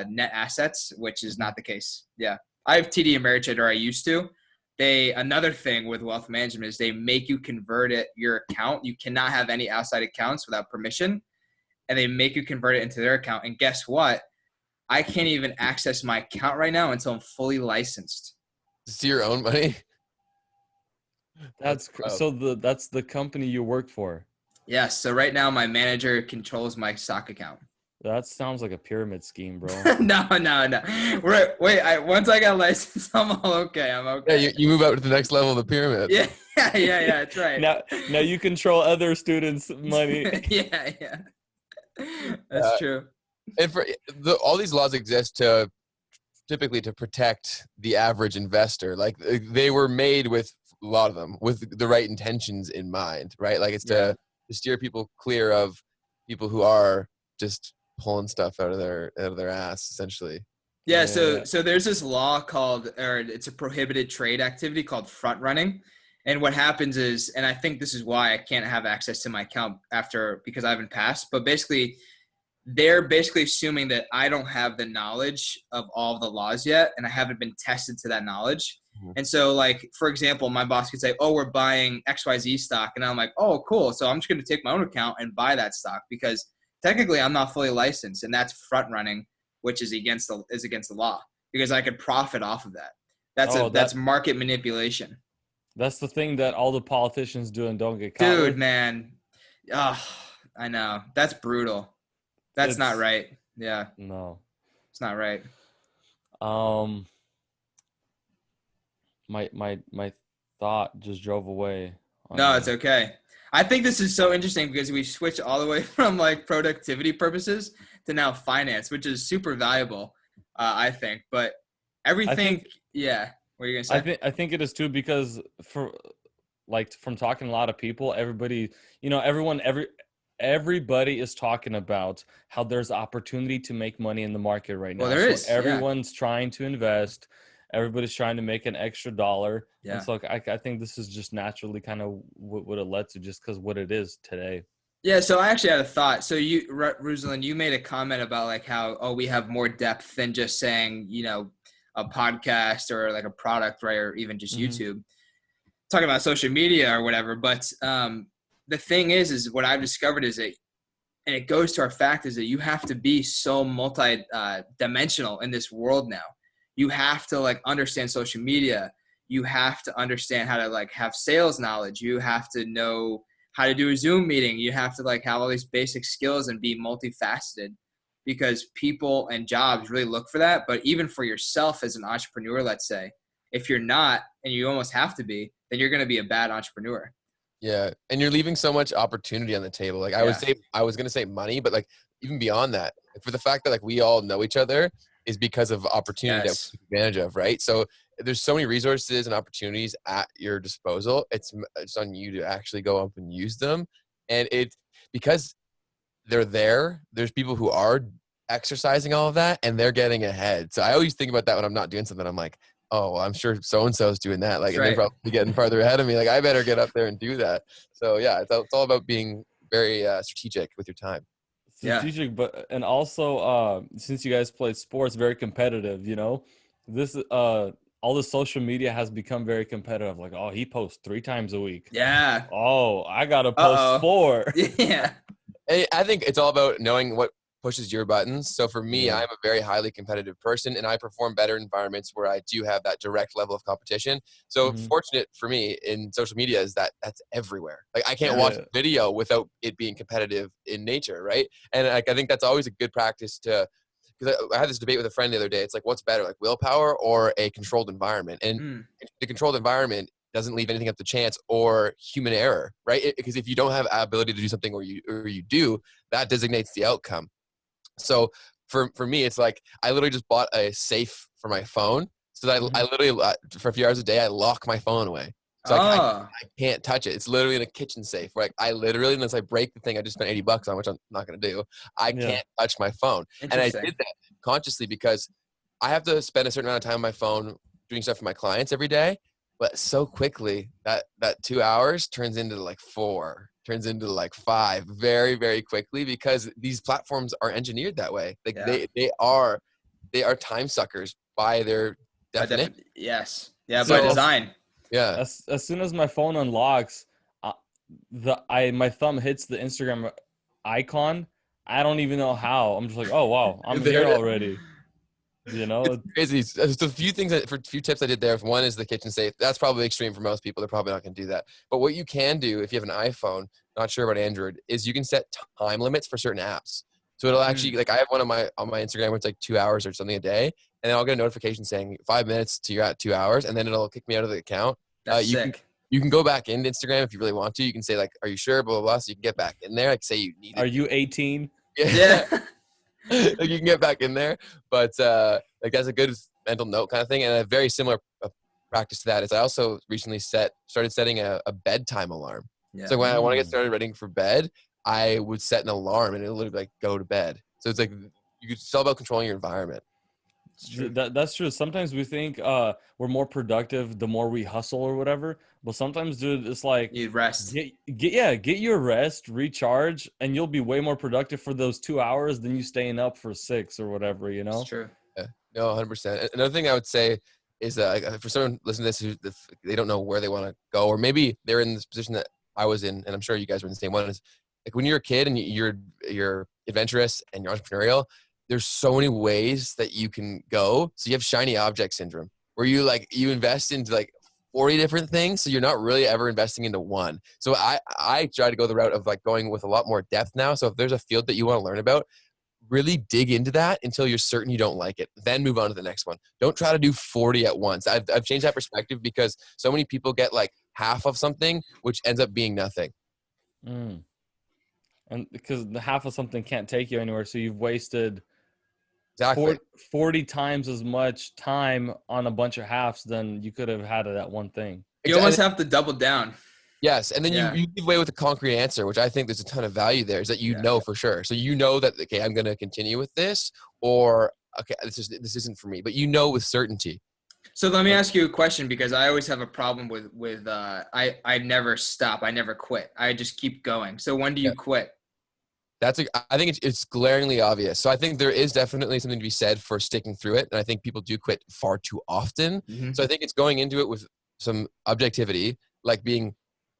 net assets, which is not the case. Yeah. I have TD Ameritrade, or I used to. Another thing with wealth management is they make you convert your account. You cannot have any outside accounts without permission, and they make you convert it into their account. And guess what? I can't even access my account right now until I'm fully licensed. See your own money? That's the company you work for. Yes. So right now my manager controls my stock account. That sounds like a pyramid scheme, bro. No. Once I got licensed, I'm all okay. I'm okay. Yeah, you move up to the next level of the pyramid. Yeah. That's right. Now you control other students' money. Yeah. That's true. And all these laws exist typically to protect the average investor. Like they were made with a lot of them with the right intentions in mind, right? Like it's to steer people clear of people who are just pulling stuff out of their ass, essentially. Yeah, so there's this law called, or it's a prohibited trade activity called front running. And what happens is, and I think this is why I can't have access to my account because I haven't passed, but basically they're basically assuming that I don't have the knowledge of all the laws yet, and I haven't been tested to that knowledge. Mhm. And so, like, for example, my boss could say, oh, we're buying XYZ stock. And I'm like, oh, cool. So I'm just going to take my own account and buy that stock because technically I'm not fully licensed, and that's front running, which is against the law because I could profit off of that. That's market manipulation. That's the thing that all the politicians do and don't get caught with. Dude, man. Oh, I know. That's brutal. That's not right. Yeah. No. It's not right. My thought just drove away. No, it's okay. I think this is so interesting because we switched all the way from like productivity purposes to now finance, which is super valuable, I think. But everything, yeah. What are you gonna say? I think it is too because from talking to a lot of people, everybody, everybody is talking about how there's opportunity to make money in the market right now. Well, there is. Everyone's trying to invest. Everybody's trying to make an extra dollar. Yeah. And so I think this is just naturally kind of what it led to just because what it is today. Yeah, so I actually had a thought. So Rosalind, you made a comment about like how, we have more depth than just saying, a podcast or like a product, right? Or even just YouTube. Talking about social media or whatever. But the thing is what I've discovered is that, and it goes to our fact, is that you have to be so multi-dimensional in this world now. You have to like understand social media. You have to understand how to like have sales knowledge. You have to know how to do a Zoom meeting. You have to like have all these basic skills and be multifaceted because people and jobs really look for that. But even for yourself as an entrepreneur, let's say, if you're not, and you almost have to be, then you're going to be a bad entrepreneur. Yeah. And you're leaving so much opportunity on the table. Like I was going to say money, but like even beyond that, for the fact that like we all know each other is because of opportunity that we take advantage of, right? So there's so many resources and opportunities at your disposal. It's on you to actually go up and use them. And because they're there's people who are exercising all of that and they're getting ahead. So I always think about that when I'm not doing something. I'm like, oh, well, I'm sure so-and-so is doing that. Like, and they're probably getting farther ahead of me. Like, I better get up there and do that. So yeah, it's all about being very strategic with your time. Strategic, but and also since you guys play sports, very competitive. This all the social media has become very competitive. Like, oh, he posts 3 times a week. Yeah. Oh, I gotta post 4. Yeah. I think it's all about knowing what pushes your buttons. So for me, I'm a very highly competitive person and I perform better in environments where I do have that direct level of competition. So fortunate for me in social media is that that's everywhere. Like I can't watch a video without it being competitive in nature. Right. And I think that's always a good practice because I had this debate with a friend the other day. It's like, what's better, like willpower or a controlled environment? And the controlled environment doesn't leave anything up to chance or human error, right? Because if you don't have ability to do something or you do, that designates the outcome. So for me, it's like I literally just bought a safe for my phone. So that I literally, for a few hours a day, I lock my phone away. So I can't touch it. It's literally in a kitchen safe. Where I literally, unless I break the thing I just spent $80 on, which I'm not going to do, I can't touch my phone. And I did that consciously because I have to spend a certain amount of time on my phone doing stuff for my clients every day. But so quickly that 2 hours turns into like 4, turns into like 5 very, very quickly because these platforms are engineered that way. Like they are time suckers by their definition. Yes. Yeah. By design. Yeah. As soon as my phone unlocks, my thumb hits the Instagram icon. I don't even know how. I'm just like, oh wow, I'm here already. It's crazy. There's a few things a few tips I did there. One is the kitchen safe. That's probably extreme for most people. They're probably not going to do that. But what you can do if you have an iPhone, not sure about Android, is you can set time limits for certain apps. So it'll actually, like I have one on my Instagram where it's like 2 hours or something a day. And then I'll get a notification saying 5 minutes to you're at 2 hours. And then it'll kick me out of the account. That's sick. You can go back into Instagram if you really want to. You can say like, are you sure? Blah, blah, blah. So you can get back in there. Like say you need it. Are you 18? Yeah. Like you can get back in there, but like that's a good mental note kind of thing, and a very similar practice to that is I also recently started setting a bedtime alarm. Yeah. So when I want to get started reading for bed, I would set an alarm and it'll literally be like, go to bed. So it's like, it's all about controlling your environment. It's true. That's true. Sometimes we think we're more productive the more we hustle or whatever. But sometimes, dude, it's like You rest. get your rest, recharge, and you'll be way more productive for those 2 hours than you staying up for 6 or whatever. You It's know? true. Yeah. No, 100%. Another thing I would say is for someone listening to this who they don't know where they want to go, or maybe they're in this position that I was in, and I'm sure you guys were in the same one. Is like when you're a kid and you're adventurous and you're entrepreneurial, there's so many ways that you can go. So you have shiny object syndrome, where you invest into like 40 different things, so you're not really ever investing into one. So I try to go the route of like going with a lot more depth now. So if there's a field that you want to learn about, really dig into that until you're certain you don't like it. Then move on to the next one. Don't try to do 40 at once. I've changed that perspective because so many people get like half of something, which ends up being nothing. Mm. And because the half of something can't take you anywhere, so you've wasted Exactly. 40 times as much time on a bunch of halves than you could have had of that one thing. You almost have to double down. Yes, and then Yeah. you give away with a concrete answer, which I think there's a ton of value there, is that you know for sure. So you know that, okay, I'm going to continue with this, or okay, this isn't for me, but you know with certainty. So let me ask you a question, because I always have a problem with I never stop. I never quit. I just keep going. So when do you quit? I think it's glaringly obvious. So I think there is definitely something to be said for sticking through it. And I think people do quit far too often. Mm-hmm. So I think it's going into it with some objectivity, like being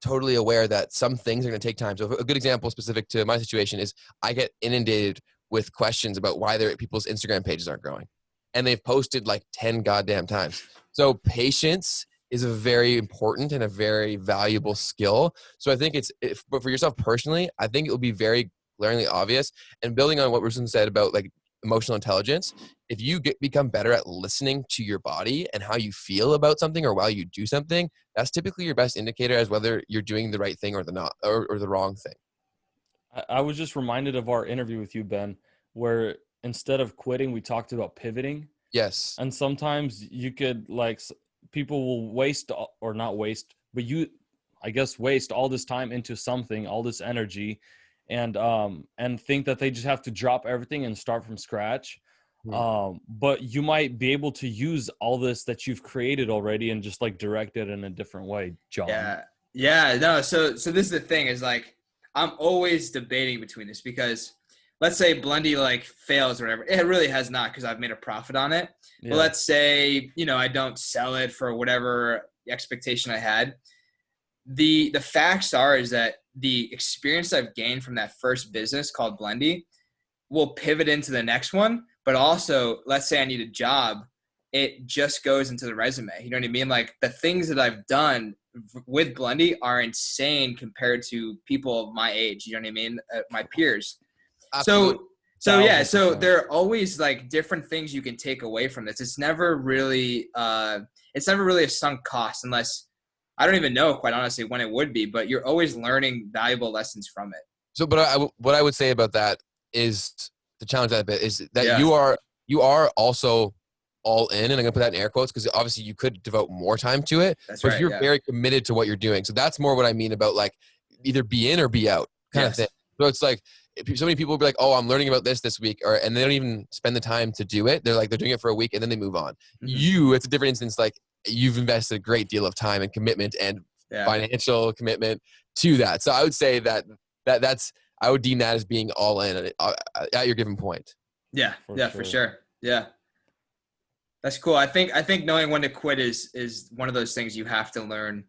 totally aware that some things are going to take time. So a good example specific to my situation is I get inundated with questions about why people's Instagram pages aren't growing. And they've posted like 10 goddamn times. So patience is a very important and a very valuable skill. So I think but for yourself personally, I think it will be very glaringly obvious. And building on what Ruslan said about like emotional intelligence, if you become better at listening to your body and how you feel about something or while you do something, that's typically your best indicator as whether you're doing the right thing or the wrong thing. I was just reminded of our interview with you, Ben, where instead of quitting, we talked about pivoting. Yes. And sometimes you could people will waste or not waste, but waste all this time into something, all this energy, and think that they just have to drop everything and start from scratch. But you might be able to use all this that you've created already and just like direct it in a different way, John. Yeah. No. So this is the thing, is like, I'm always debating between this, because let's say Blendy like fails or whatever. It really has not, because I've made a profit on it. Yeah. But let's say, I don't sell it for whatever expectation I had. The facts is that the experience I've gained from that first business called Blendy will pivot into the next one. But also, let's say I need a job, it just goes into the resume. You know what I mean? Like, the things that I've done with Blendy are insane compared to people of my age. You know what I mean? My peers. Absolutely. So there are always like different things you can take away from this. It's never really a sunk cost, unless I don't even know, quite honestly, when it would be, but you're always learning valuable lessons from it. So, but what I would say about that is, to challenge that a bit, is that you are also all in, and I'm gonna put that in air quotes because obviously you could devote more time to it. That's but right, you're very committed to what you're doing. So that's more what I mean about like either be in or be out kind of thing. So it's like, so many people will be like, oh, I'm learning about this week, and they don't even spend the time to do it. They're doing it for a week and then they move on. Mm-hmm. It's a different instance. Like, you've invested a great deal of time and commitment and financial commitment to that. So I would say that's I would deem that as being all in at your given point. Yeah, for sure. Yeah, that's cool. I think knowing when to quit is one of those things you have to learn,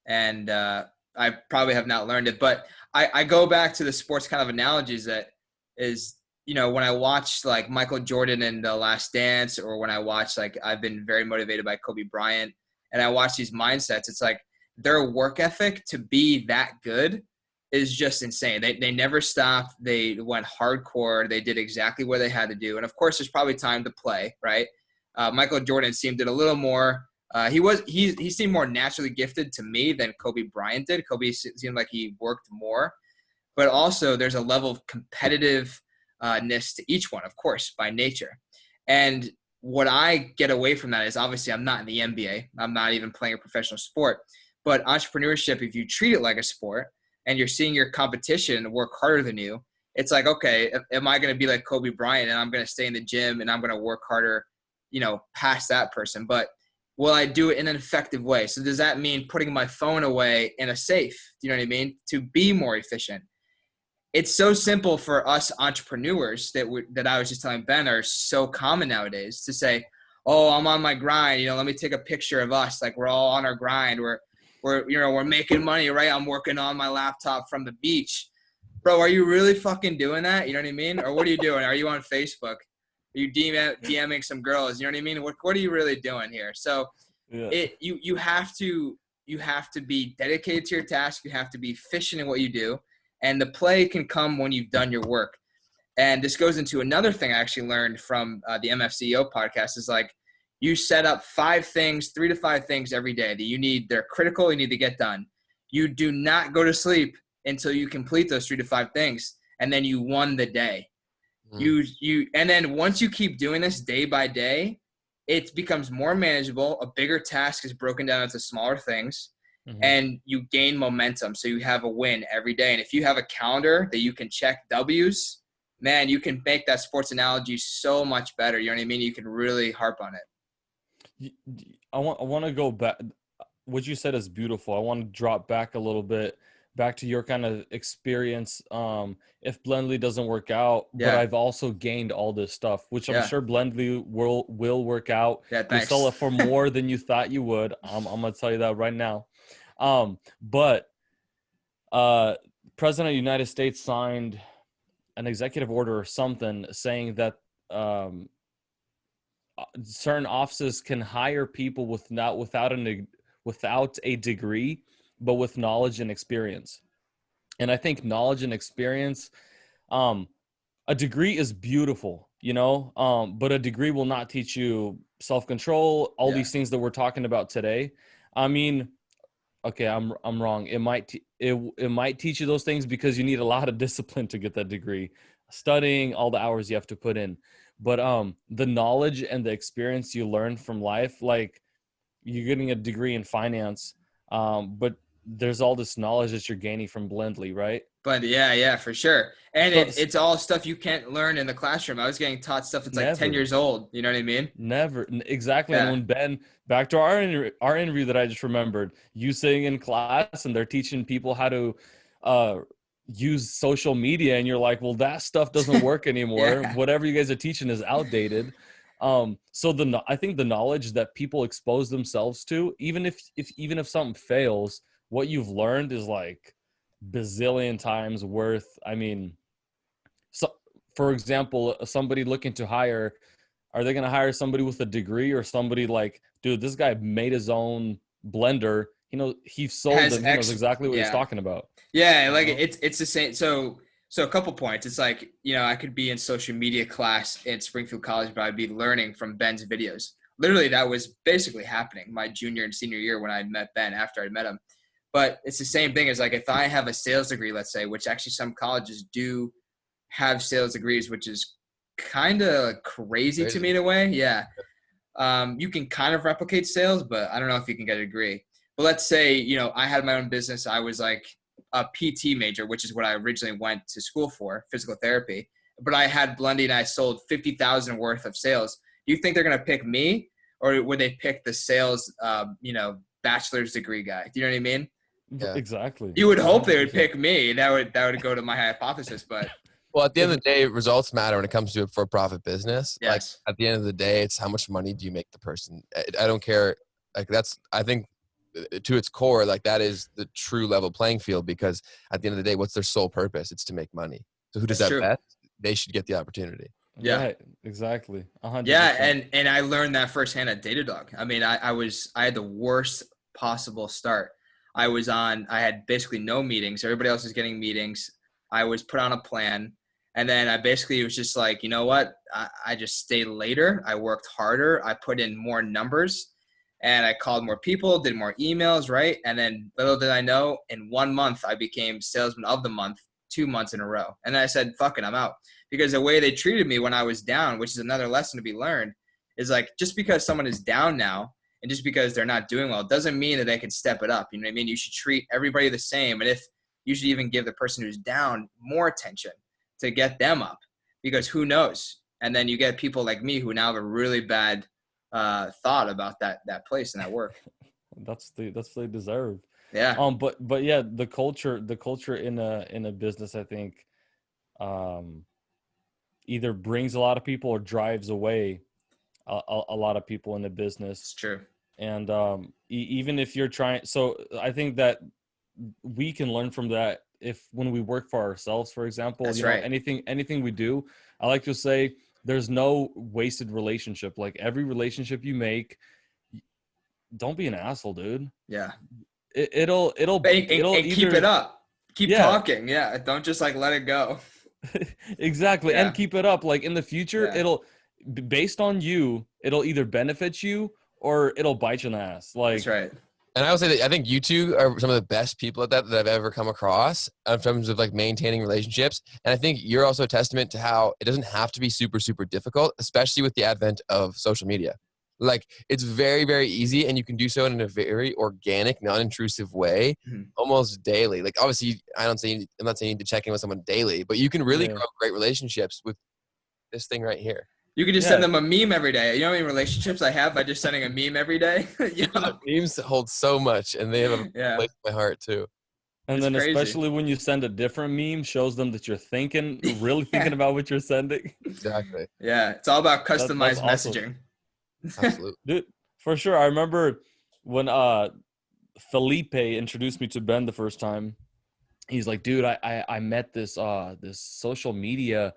and I probably have not learned it. But I go back to the sports kind of analogies that is, when I watch like Michael Jordan in The Last Dance, or when I watch, like, I've been very motivated by Kobe Bryant, and I watch these mindsets, it's like their work ethic to be that good is just insane. They never stopped. They went hardcore. They did exactly what they had to do. And of course, there's probably time to play, right? Michael Jordan seemed a little more. He seemed more naturally gifted to me than Kobe Bryant did. Kobe seemed like he worked more, but also there's a level of competitiveness to each one, of course, by nature. And what I get away from that is obviously I'm not in the NBA. I'm not even playing a professional sport. But entrepreneurship, if you treat it like a sport and you're seeing your competition work harder than you, it's like, okay, am I going to be like Kobe Bryant and I'm going to stay in the gym and I'm going to work harder, past that person? But will I do it in an effective way? So does that mean putting my phone away in a safe? Do you know what I mean? To be more efficient. It's so simple for us entrepreneurs that I was just telling Ben are so common nowadays to say, oh, I'm on my grind. Let me take a picture of us. Like we're all on our grind. We're making money, right? I'm working on my laptop from the beach. Bro, are you really fucking doing that? You know what I mean? Or what are you doing? Are you on Facebook? Are you DMing some girls? You know what I mean? What are you really doing here? So you have to be dedicated to your task. You have to be efficient in what you do. And the play can come when you've done your work. And this goes into another thing I actually learned from the MFCEO podcast is like you set up 3 to 5 things every day that they're critical, you need to get done. You do not go to sleep until you complete those 3 to 5 things. And then you won the day. And then once you keep doing this day by day, it becomes more manageable. A bigger task is broken down into smaller things. And you gain momentum. So you have a win every day. And if you have a calendar that you can check W's, man, you can make that sports analogy so much better. You know what I mean? You can really harp on it. I want to go back. What you said is beautiful. I want to drop back a little bit, back to your kind of experience. If Blendly doesn't work out, but I've also gained all this stuff, which I'm sure Blendly will work out. Yeah, you sell it for more than you thought you would. I'm going to tell you that right now. But President of the United States signed an executive order or something saying that certain offices can hire people without a degree, but with knowledge and experience. And I think knowledge and experience, a degree is beautiful, but a degree will not teach you self-control, all these things that we're talking about today. I mean, okay, I'm wrong. It might teach you those things because you need a lot of discipline to get that degree, studying, all the hours you have to put in. But the knowledge and the experience you learn from life, like you're getting a degree in finance, but there's all this knowledge that you're gaining from Blendly, right? But yeah, for sure. And it's all stuff you can't learn in the classroom. I was getting taught stuff that's like 10 years old. You know what I mean? Never. Exactly. Yeah. And when Ben, back to our interview that I just remembered, you sitting in class and they're teaching people how to use social media. And you're like, well, that stuff doesn't work anymore. Whatever you guys are teaching is outdated. So I think the knowledge that people expose themselves to, even if something fails, what you've learned is like bazillion times worth. I mean, so for example, somebody looking to hire, are they going to hire somebody with a degree or somebody like, dude, this guy made his own blender, he sold them, he knows exactly what he's talking about. Yeah, like it's the same. So a couple points. It's like, I could be in social media class at Springfield College, but I'd be learning from Ben's videos. Literally, that was basically happening my junior and senior year when I met Ben, after I met him. But it's the same thing as like if I have a sales degree, let's say, which actually some colleges do have sales degrees, which is kind of crazy to me in a way. Yeah. You can kind of replicate sales, but I don't know if you can get a degree. But let's say, I had my own business. I was like a PT major, which is what I originally went to school for, physical therapy. But I had Blendly and I sold 50,000 worth of sales. Do you think they're going to pick me, or would they pick the sales, bachelor's degree guy? Do you know what I mean? Yeah. Exactly. You would hope they would pick me. That would go to my hypothesis, but well, at the end of the day, results matter when it comes to a for-profit business. Yes. Like at the end of the day, it's how much money do you make the person. I don't care. Like I think to its core, like that is the true level playing field, because at the end of the day, what's their sole purpose? It's to make money. So who does that best? They should get the opportunity. Yeah, right, exactly. 100%. Yeah, and I learned that firsthand at Datadog. I mean, I had the worst possible start. I had basically no meetings. Everybody else was getting meetings. I was put on a plan. And then I basically was just like, you know what? I just stayed later. I worked harder. I put in more numbers and I called more people, did more emails, right? And then little did I know, in 1 month, I became salesman of the month, 2 months in a row. And then I said, fuck it, I'm out. Because the way they treated me when I was down, which is another lesson to be learned, is like, just because someone is down now and just because they're not doing well doesn't mean that they can step it up. You know what I mean? You should treat everybody the same. And if you should even give the person who's down more attention to get them up, because who knows? And then you get people like me who now have a really bad thought about that place and that work. That's what they deserve. Yeah. But yeah, the culture in a business, I think, either brings a lot of people or drives away a lot of people in the business. It's true. And even if you're trying, so I think that we can learn from that when we work for ourselves, for example. That's you know, right. anything we do, I like to say there's no wasted relationship. Like every relationship you make, don't be an asshole, dude. Yeah. It'll And either keep it up. Keep Yeah. talking. Yeah. Don't just like let it go. Exactly. Yeah. And keep it up. Like in the future, Yeah. it'll, based on you, it'll either benefit you or it'll bite you in the ass. Like, That's right. And I would say that I think you two are some of the best people at that I've ever come across in terms of like maintaining relationships. And I think you're also a testament to how it doesn't have to be super, super difficult, especially with the advent of social media. Like it's very, very easy, and you can do so in a very organic, non-intrusive way, almost daily. Like obviously, I'm not saying you need to check in with someone daily, but you can really grow great relationships with this thing right here. You could just send them a meme every day. You know how many relationships I have by just sending a meme every day? You know? Memes hold so much, and they have a place in my heart too. And It's then crazy. especially when you send a different meme, shows them that you're really thinking about what you're sending. Exactly. Yeah, it's all about customized that's awesome. messaging. Absolutely. Dude, for sure. I remember when Felipe introduced me to Ben the first time. He's like, dude, I met this social media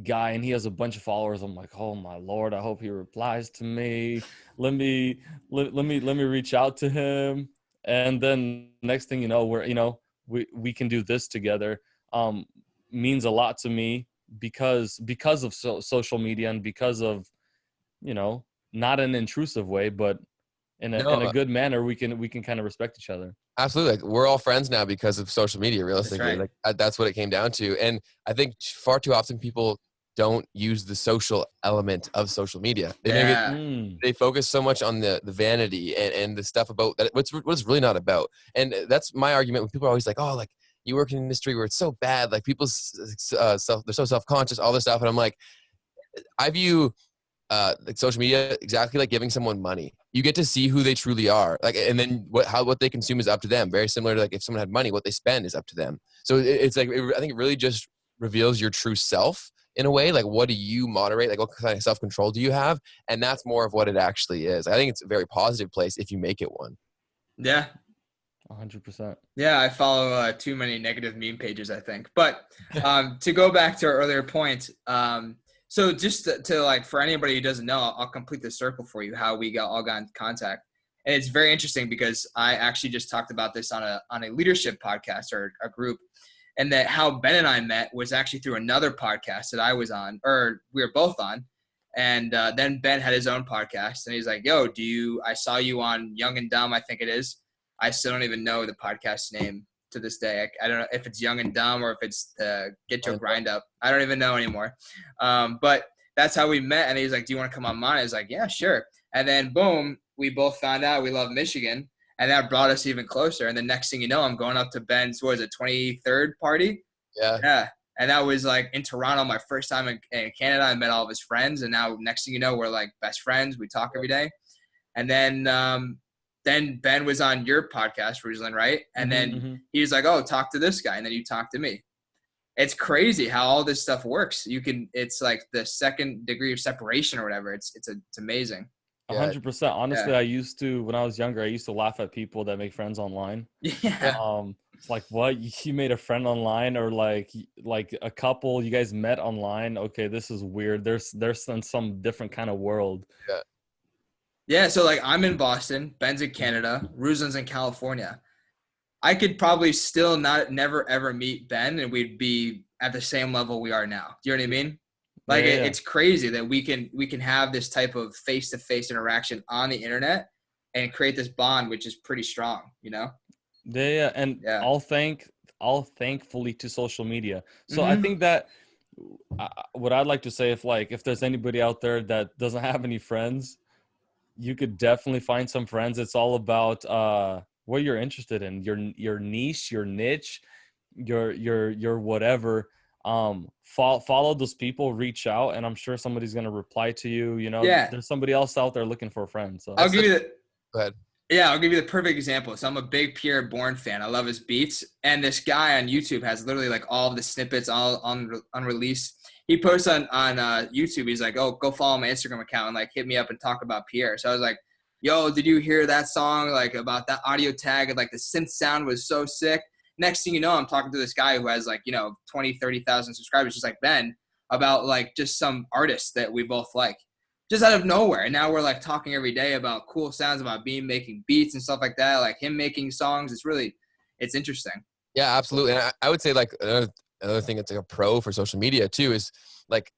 guy and he has a bunch of followers. I'm like, oh my Lord, I hope he replies to me. Let me reach out to him. And then next thing you know, we can do this together. Means a lot to me because of social media and because of, not an intrusive way, but in a good manner, we can kind of respect each other. Absolutely. Like, we're all friends now because of social media, realistically. That's right. Like that's what it came down to. And I think far too often people don't use the social element of social media. They focus so much on the vanity and the stuff about that. What's really not about. And that's my argument when people are always like, oh, like you work in an industry where it's so bad. Like people, they're so self-conscious, all this stuff. And I'm like, I view like social media exactly like giving someone money. You get to see who they truly are, like, and then what they consume is up to them. Very similar to like if someone had money, what they spend is up to them. So it's like I think it really just reveals your true self in a way. Like what do you moderate? Like what kind of self-control do you have? And that's more of what it actually is. I think it's a very positive place if you make it one. Yeah. 100%. Yeah, I follow too many negative meme pages, I think. But to go back to our earlier point, so just to like, for anybody who doesn't know, I'll complete the circle for you, how we all got in contact. And it's very interesting because I actually just talked about this on a leadership podcast or a group, and that how Ben and I met was actually through another podcast that I was on, or we were both on. And then Ben had his own podcast, and he's like, yo, I saw you on Young and Dumb, I think it is. I still don't even know the podcast name to this day. I don't know if it's Young and Dumb or if it's Get Your Grind Up. I don't even know anymore. But that's how we met. And he's like, do you want to come on mine? I was like, yeah, sure. And then boom, we both found out we love Michigan. And that brought us even closer. And the next thing you know, I'm going up to Ben's, 23rd party? Yeah. And that was like in Toronto, my first time in Canada. I met all of his friends. And now next thing you know, we're like best friends. We talk every day. And then Ben was on your podcast, Ruslan, right? And then he was like, oh, talk to this guy. And then you talk to me. It's crazy how all this stuff works. It's like the second degree of separation or whatever. It's amazing. 100%. Honestly, I when I was younger, I used to laugh at people that make friends online. Yeah. It's like, what? You made a friend online, or like a couple, you guys met online. Okay, this is weird. There's some different kind of world. Yeah. Yeah, so like I'm in Boston, Ben's in Canada, Ruslan's in California. I could probably still never ever meet Ben and we'd be at the same level we are now. Do you know what I mean? Like it's crazy that we can have this type of face-to-face interaction on the internet and create this bond, which is pretty strong, you know? Yeah, and all thankfully to social media. So I think that what I'd like to say, if there's anybody out there that doesn't have any friends, you could definitely find some friends. It's all about what you're interested in, your niche, your niche, your whatever. Follow those people, reach out, and I'm sure somebody's gonna reply to you. You know, Yeah. there's somebody else out there looking for a friend. So I'll give you the Go ahead. Yeah, I'll give you the perfect example. So I'm a big Pierre Bourne fan. I love his beats. And this guy on YouTube has literally like all of the snippets all unreleased. He posts on YouTube. He's like, oh, go follow my Instagram account and like hit me up and talk about Pierre. So I was like, yo, did you hear that song? Like about that audio tag and like the synth sound was so sick. Next thing you know, I'm talking to this guy who has like, 20, 30,000 subscribers, just like Ben, about like just some artists that we both like. Just out of nowhere. And now we're like talking every day about cool sounds, about making beats and stuff like that, like him making songs. It's interesting. Yeah, absolutely. And I would say like another thing that's like a pro for social media too is like,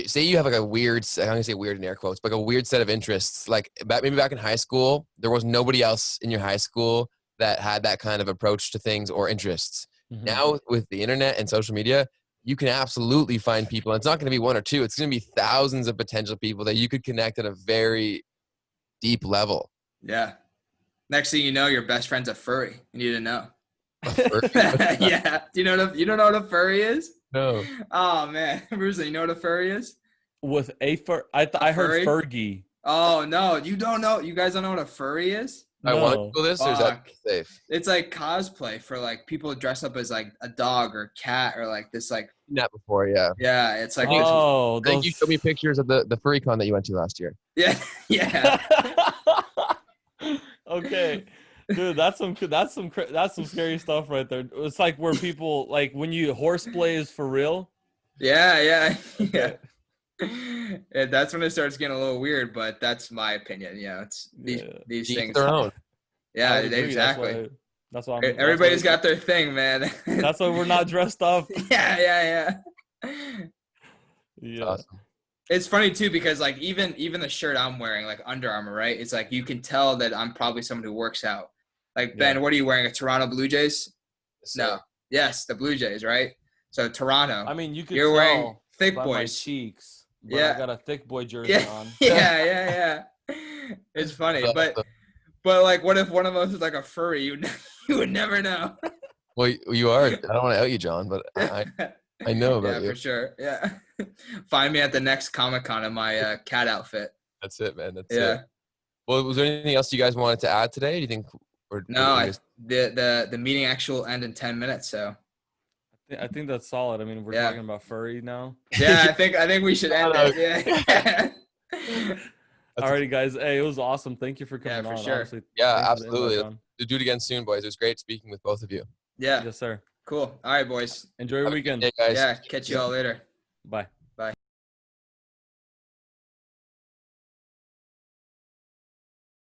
say you have like a weird, I'm going to say weird in air quotes, but like a weird set of interests. Like maybe back in high school, there was nobody else in your high school that had that kind of approach to things or interests. Mm-hmm. Now with the internet and social media, you can absolutely find people. And it's not going to be one or two. It's going to be thousands of potential people that you could connect at a very deep level. Yeah. Next thing you know, your best friend's a furry. You need to know. Yeah. You don't know what a furry is? No. Oh man, Bruce, you know what a furry is? With a fur, I heard Fergie. Oh no, you don't know. You guys don't know what a furry is? I want to do this, or is that safe? It's like cosplay for like people dress up as like a dog or cat or like this like. That before, yeah. Yeah, it's like. Oh, I think you showed me pictures of the furry con that you went to last year. Yeah, yeah. Okay, dude, that's some scary stuff right there. It's like where people like when you horseplay is for real. Yeah. Yeah, that's when it starts getting a little weird, but that's my opinion. Yeah, it's these things. Their own. Yeah, exactly. That's why everybody's got their thing, man. That's why we're not dressed up. Yeah. Awesome. It's funny too because like even the shirt I'm wearing, like Under Armour, right? It's like you can tell that I'm probably someone who works out. Like Ben, what are you wearing? A Toronto Blue Jays? Yes, no. Yes, the Blue Jays, right? So Toronto. I mean, you're wearing thick boys. My cheeks. But I got a thick boy jersey on. Yeah. It's funny, but like, what if one of us is like a furry? You would never know. Well, you are. I don't want to out you, John, but I know about you. Yeah, for sure. Yeah. Find me at the next Comic-Con in my cat outfit. That's it, man. That's it. Well, was there anything else you guys wanted to add today? Do you think? No, the meeting actually will end in 10 minutes, so. I think that's solid. I mean, we're talking about furry now. Yeah, I think we should end it. Yeah. Alrighty, guys. Hey, it was awesome. Thank you for coming on. For sure. Honestly, yeah, absolutely. We'll do it again soon, boys. It was great speaking with both of you. Yeah. Yes, sir. Cool. All right, boys. Enjoy your weekend. Hey, guys. Yeah. Catch you all later. Bye. Bye.